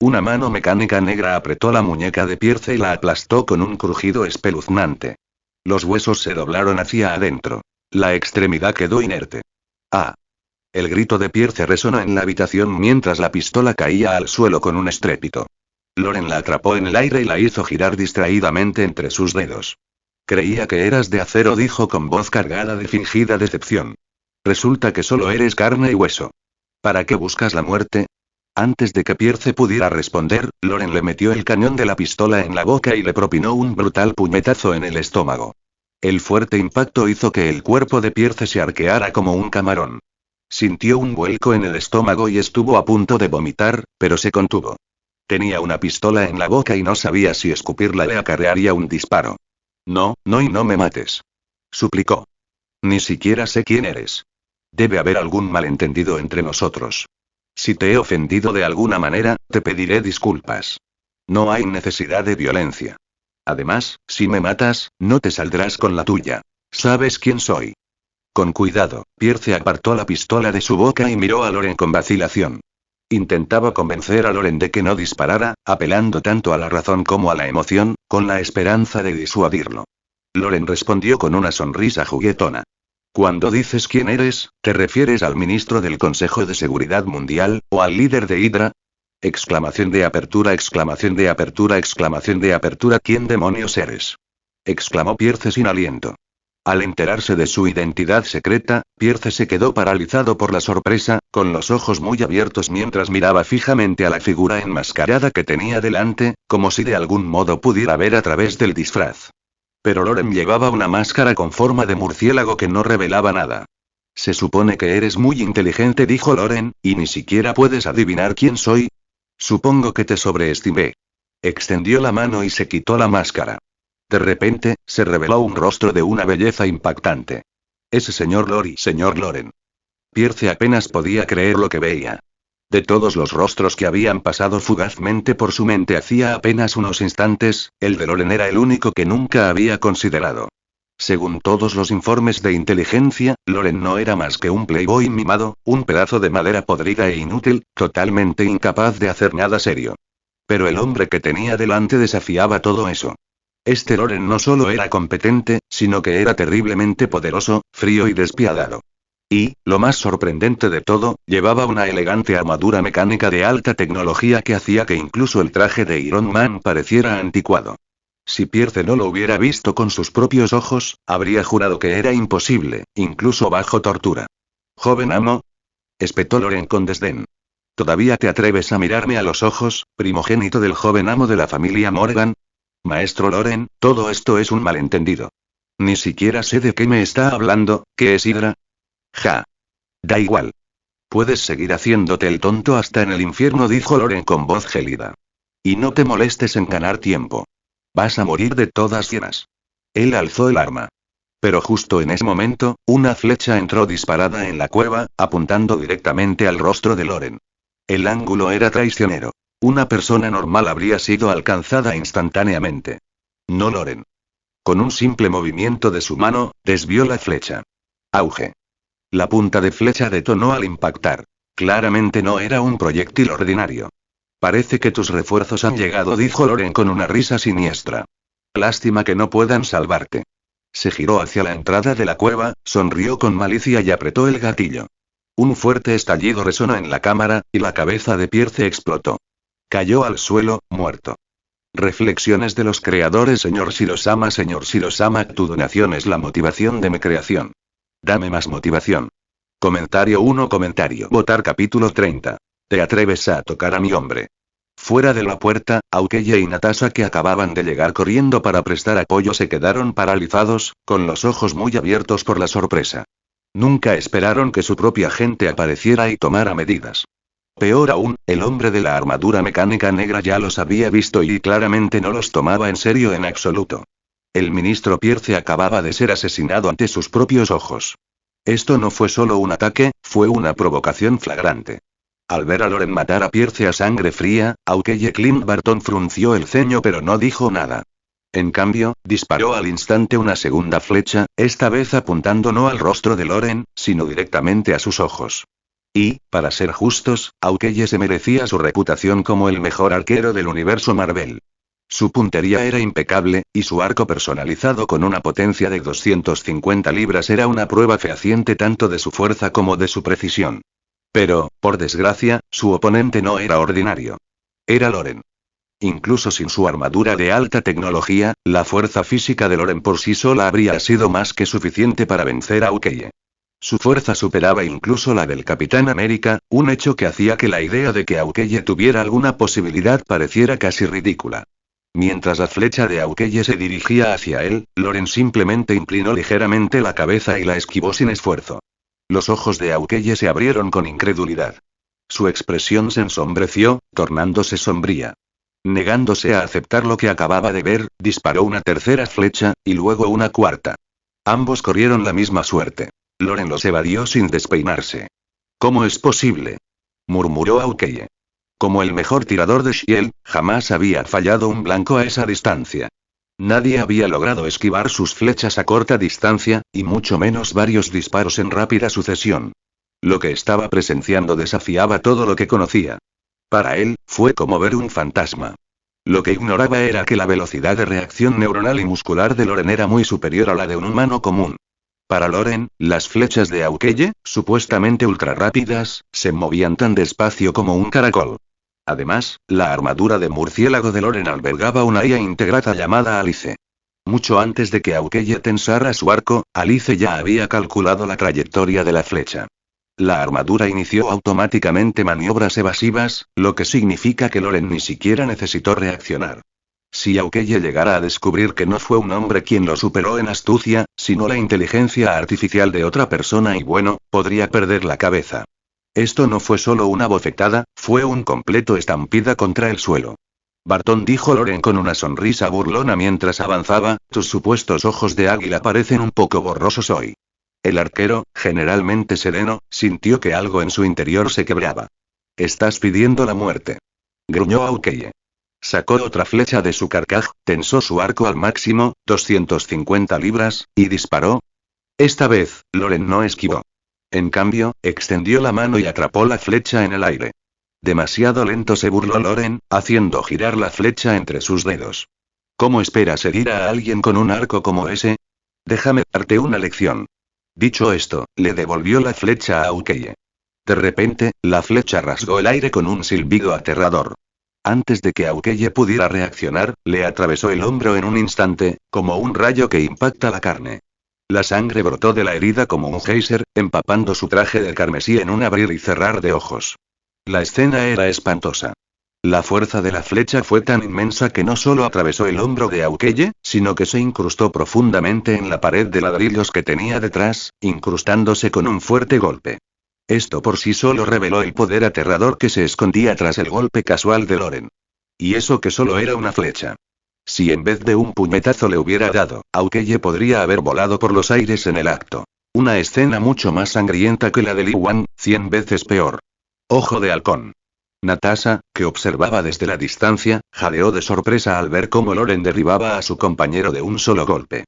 Una mano mecánica negra apretó la muñeca de Pierce y la aplastó con un crujido espeluznante. Los huesos se doblaron hacia adentro. La extremidad quedó inerte. ¡Ah! El grito de Pierce resonó en la habitación mientras la pistola caía al suelo con un estrépito. Loren la atrapó en el aire y la hizo girar distraídamente entre sus dedos. Creía que eras de acero, dijo con voz cargada de fingida decepción. Resulta que solo eres carne y hueso. ¿Para qué buscas la muerte? Antes de que Pierce pudiera responder, Loren le metió el cañón de la pistola en la boca y le propinó un brutal puñetazo en el estómago. El fuerte impacto hizo que el cuerpo de Pierce se arqueara como un camarón. Sintió un vuelco en el estómago y estuvo a punto de vomitar, pero se contuvo. Tenía una pistola en la boca y no sabía si escupirla le acarrearía un disparo. No, no y no me mates. Suplicó. Ni siquiera sé quién eres. Debe haber algún malentendido entre nosotros. Si te he ofendido de alguna manera, te pediré disculpas. No hay necesidad de violencia. Además, si me matas, no te saldrás con la tuya. ¿Sabes quién soy? Con cuidado, Pierce apartó la pistola de su boca y miró a Loren con vacilación. Intentaba convencer a Loren de que no disparara, apelando tanto a la razón como a la emoción, con la esperanza de disuadirlo. Loren respondió con una sonrisa juguetona. Cuando dices quién eres, ¿te refieres al ministro del Consejo de Seguridad Mundial, o al líder de Hydra? Exclamación de apertura, exclamación de apertura, exclamación de apertura. ¿Quién demonios eres? Exclamó Pierce sin aliento. Al enterarse de su identidad secreta, Pierce se quedó paralizado por la sorpresa, con los ojos muy abiertos mientras miraba fijamente a la figura enmascarada que tenía delante, como si de algún modo pudiera ver a través del disfraz. Pero Loren llevaba una máscara con forma de murciélago que no revelaba nada. Se supone que eres muy inteligente, dijo Loren, y ni siquiera puedes adivinar quién soy. Supongo que te sobreestimé. Extendió la mano y se quitó la máscara. De repente, se reveló un rostro de una belleza impactante. Ese señor Loren. Pierce apenas podía creer lo que veía. De todos los rostros que habían pasado fugazmente por su mente hacía apenas unos instantes, el de Loren era el único que nunca había considerado. Según todos los informes de inteligencia, Loren no era más que un playboy mimado, un pedazo de madera podrida e inútil, totalmente incapaz de hacer nada serio. Pero el hombre que tenía delante desafiaba todo eso. Este Loren no solo era competente, sino que era terriblemente poderoso, frío y despiadado. Y, lo más sorprendente de todo, llevaba una elegante armadura mecánica de alta tecnología que hacía que incluso el traje de Iron Man pareciera anticuado. Si Pierce no lo hubiera visto con sus propios ojos, habría jurado que era imposible, incluso bajo tortura. «Joven amo», espetó Loren con desdén. «¿Todavía te atreves a mirarme a los ojos, primogénito del joven amo de la familia Morgan?» «Maestro Loren, todo esto es un malentendido. Ni siquiera sé de qué me está hablando. ¿Qué es Hydra?» «Ja. Da igual. Puedes seguir haciéndote el tonto hasta en el infierno», dijo Loren con voz gélida. «Y no te molestes en ganar tiempo. Vas a morir de todas llenas». Él alzó el arma. Pero justo en ese momento, una flecha entró disparada en la cueva, apuntando directamente al rostro de Loren. El ángulo era traicionero. Una persona normal habría sido alcanzada instantáneamente. No Loren. Con un simple movimiento de su mano, desvió la flecha. Auge. La punta de flecha detonó al impactar. Claramente no era un proyectil ordinario. «Parece que tus refuerzos han llegado», dijo Loren con una risa siniestra. «Lástima que no puedan salvarte». Se giró hacia la entrada de la cueva, sonrió con malicia y apretó el gatillo. Un fuerte estallido resonó en la cámara, y la cabeza de Pierce explotó. Cayó al suelo, muerto. Reflexiones de los creadores. Señor Shirosama, tu donación es la motivación de mi creación. Dame más motivación. Comentario 1. Votar capítulo 30. ¿Te atreves a tocar a mi hombre? Fuera de la puerta, Aokeye y Natasha, que acababan de llegar corriendo para prestar apoyo, se quedaron paralizados, con los ojos muy abiertos por la sorpresa. Nunca esperaron que su propia gente apareciera y tomara medidas. Peor aún, el hombre de la armadura mecánica negra ya los había visto y claramente no los tomaba en serio en absoluto. El ministro Pierce acababa de ser asesinado ante sus propios ojos. Esto no fue solo un ataque, fue una provocación flagrante. Al ver a Loren matar a Pierce a sangre fría, Aokeye Clint Barton frunció el ceño pero no dijo nada. En cambio, disparó al instante una segunda flecha, esta vez apuntando no al rostro de Loren, sino directamente a sus ojos. Y, para ser justos, Aukeye se merecía su reputación como el mejor arquero del universo Marvel. Su puntería era impecable, y su arco personalizado con una potencia de 250 libras era una prueba fehaciente tanto de su fuerza como de su precisión. Pero, por desgracia, su oponente no era ordinario. Era Loren. Incluso sin su armadura de alta tecnología, la fuerza física de Loren por sí sola habría sido más que suficiente para vencer a Aukeye. Su fuerza superaba incluso la del Capitán América, un hecho que hacía que la idea de que Aukeye tuviera alguna posibilidad pareciera casi ridícula. Mientras la flecha de Aukeye se dirigía hacia él, Loren simplemente inclinó ligeramente la cabeza y la esquivó sin esfuerzo. Los ojos de Aukeye se abrieron con incredulidad. Su expresión se ensombreció, tornándose sombría. Negándose a aceptar lo que acababa de ver, disparó una tercera flecha, y luego una cuarta. Ambos corrieron la misma suerte. Loren los evadió sin despeinarse. ¿Cómo es posible?, murmuró Aukeye. Como el mejor tirador de Shield, jamás había fallado un blanco a esa distancia. Nadie había logrado esquivar sus flechas a corta distancia, y mucho menos varios disparos en rápida sucesión. Lo que estaba presenciando desafiaba todo lo que conocía. Para él, fue como ver un fantasma. Lo que ignoraba era que la velocidad de reacción neuronal y muscular de Loren era muy superior a la de un humano común. Para Loren, las flechas de Aukeye, supuestamente ultrarrápidas, se movían tan despacio como un caracol. Además, la armadura de murciélago de Loren albergaba una IA integrada llamada Alice. Mucho antes de que Aukeye tensara su arco, Alice ya había calculado la trayectoria de la flecha. La armadura inició automáticamente maniobras evasivas, lo que significa que Loren ni siquiera necesitó reaccionar. Si Aukeye llegara a descubrir que no fue un hombre quien lo superó en astucia, sino la inteligencia artificial de otra persona y bueno, podría perder la cabeza. Esto no fue solo una bofetada, fue un completo estampida contra el suelo. Bartón, dijo Loren con una sonrisa burlona mientras avanzaba, tus supuestos ojos de águila parecen un poco borrosos hoy. El arquero, generalmente sereno, sintió que algo en su interior se quebraba. Estás pidiendo la muerte, gruñó Aukeye. Sacó otra flecha de su carcaj, tensó su arco al máximo, 250 libras, y disparó. Esta vez, Loren no esquivó. En cambio, extendió la mano y atrapó la flecha en el aire. Demasiado lento, se burló Loren, haciendo girar la flecha entre sus dedos. ¿Cómo esperas herir a alguien con un arco como ese? Déjame darte una lección. Dicho esto, le devolvió la flecha a Aukeye. De repente, la flecha rasgó el aire con un silbido aterrador. Antes de que Aukeye pudiera reaccionar, le atravesó el hombro en un instante, como un rayo que impacta la carne. La sangre brotó de la herida como un geyser, empapando su traje de carmesí en un abrir y cerrar de ojos. La escena era espantosa. La fuerza de la flecha fue tan inmensa que no solo atravesó el hombro de Aukeye, sino que se incrustó profundamente en la pared de ladrillos que tenía detrás, incrustándose con un fuerte golpe. Esto por sí solo reveló el poder aterrador que se escondía tras el golpe casual de Loren. Y eso que solo era una flecha. Si en vez de un puñetazo le hubiera dado, Aukeye podría haber volado por los aires en el acto. Una escena mucho más sangrienta que la de Li Wan, 100 veces peor. Ojo de halcón. Natasha, que observaba desde la distancia, jadeó de sorpresa al ver cómo Loren derribaba a su compañero de un solo golpe.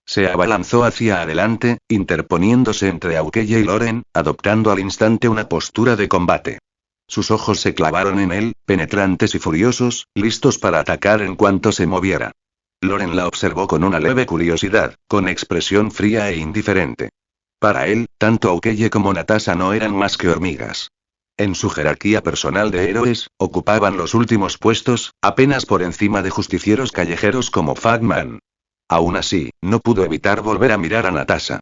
Se abalanzó hacia adelante, interponiéndose entre Aukeye y Loren, adoptando al instante una postura de combate. Sus ojos se clavaron en él, penetrantes y furiosos, listos para atacar en cuanto se moviera. Loren la observó con una leve curiosidad, con expresión fría e indiferente. Para él, tanto Aukeye como Natasha no eran más que hormigas. En su jerarquía personal de héroes, ocupaban los últimos puestos, apenas por encima de justicieros callejeros como Fagman. Aún así, no pudo evitar volver a mirar a Natasha.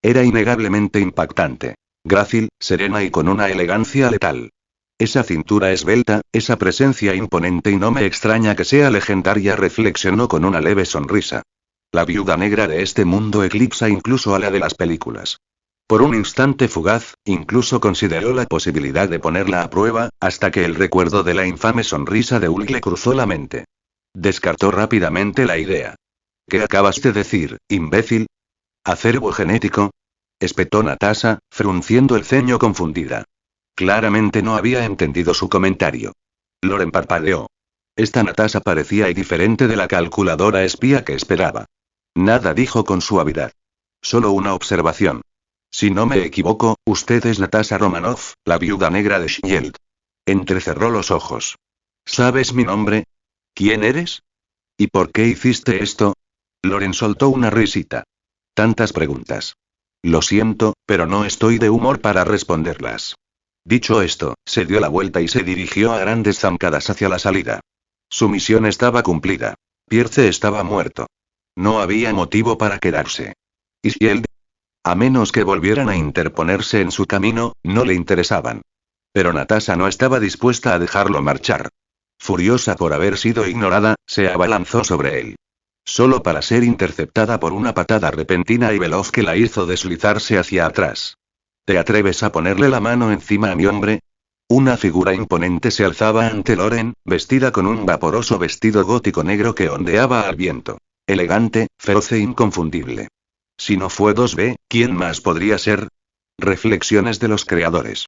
Era innegablemente impactante. Grácil, serena y con una elegancia letal. Esa cintura esbelta, esa presencia imponente y no me extraña que sea legendaria, reflexionó con una leve sonrisa. La viuda negra de este mundo eclipsa incluso a la de las películas. Por un instante fugaz, incluso consideró la posibilidad de ponerla a prueba, hasta que el recuerdo de la infame sonrisa de Ulk le cruzó la mente. Descartó rápidamente la idea. ¿Qué acabas de decir, imbécil? ¿Acervo genético?, espetó Natasha, frunciendo el ceño confundida. Claramente no había entendido su comentario. Loren parpadeó. Esta Natasha parecía diferente de la calculadora espía que esperaba. Nada dijo con suavidad. Solo una observación. Si no me equivoco, usted es Natasha Romanoff, la viuda negra de Shield. Entrecerró los ojos. ¿Sabes mi nombre? ¿Quién eres? ¿Y por qué hiciste esto? Loren soltó una risita. Tantas preguntas. Lo siento, pero no estoy de humor para responderlas. Dicho esto, se dio la vuelta y se dirigió a grandes zancadas hacia la salida. Su misión estaba cumplida. Pierce estaba muerto. No había motivo para quedarse. ¿Y Shield? A menos que volvieran a interponerse en su camino, no le interesaban. Pero Natasha no estaba dispuesta a dejarlo marchar. Furiosa por haber sido ignorada, se abalanzó sobre él. Solo para ser interceptada por una patada repentina y veloz que la hizo deslizarse hacia atrás. ¿Te atreves a ponerle la mano encima a mi hombre? Una figura imponente se alzaba ante Loren, vestida con un vaporoso vestido gótico negro que ondeaba al viento. Elegante, feroz e inconfundible. Si no fue 2B, ¿quién más podría ser? Reflexiones de los creadores.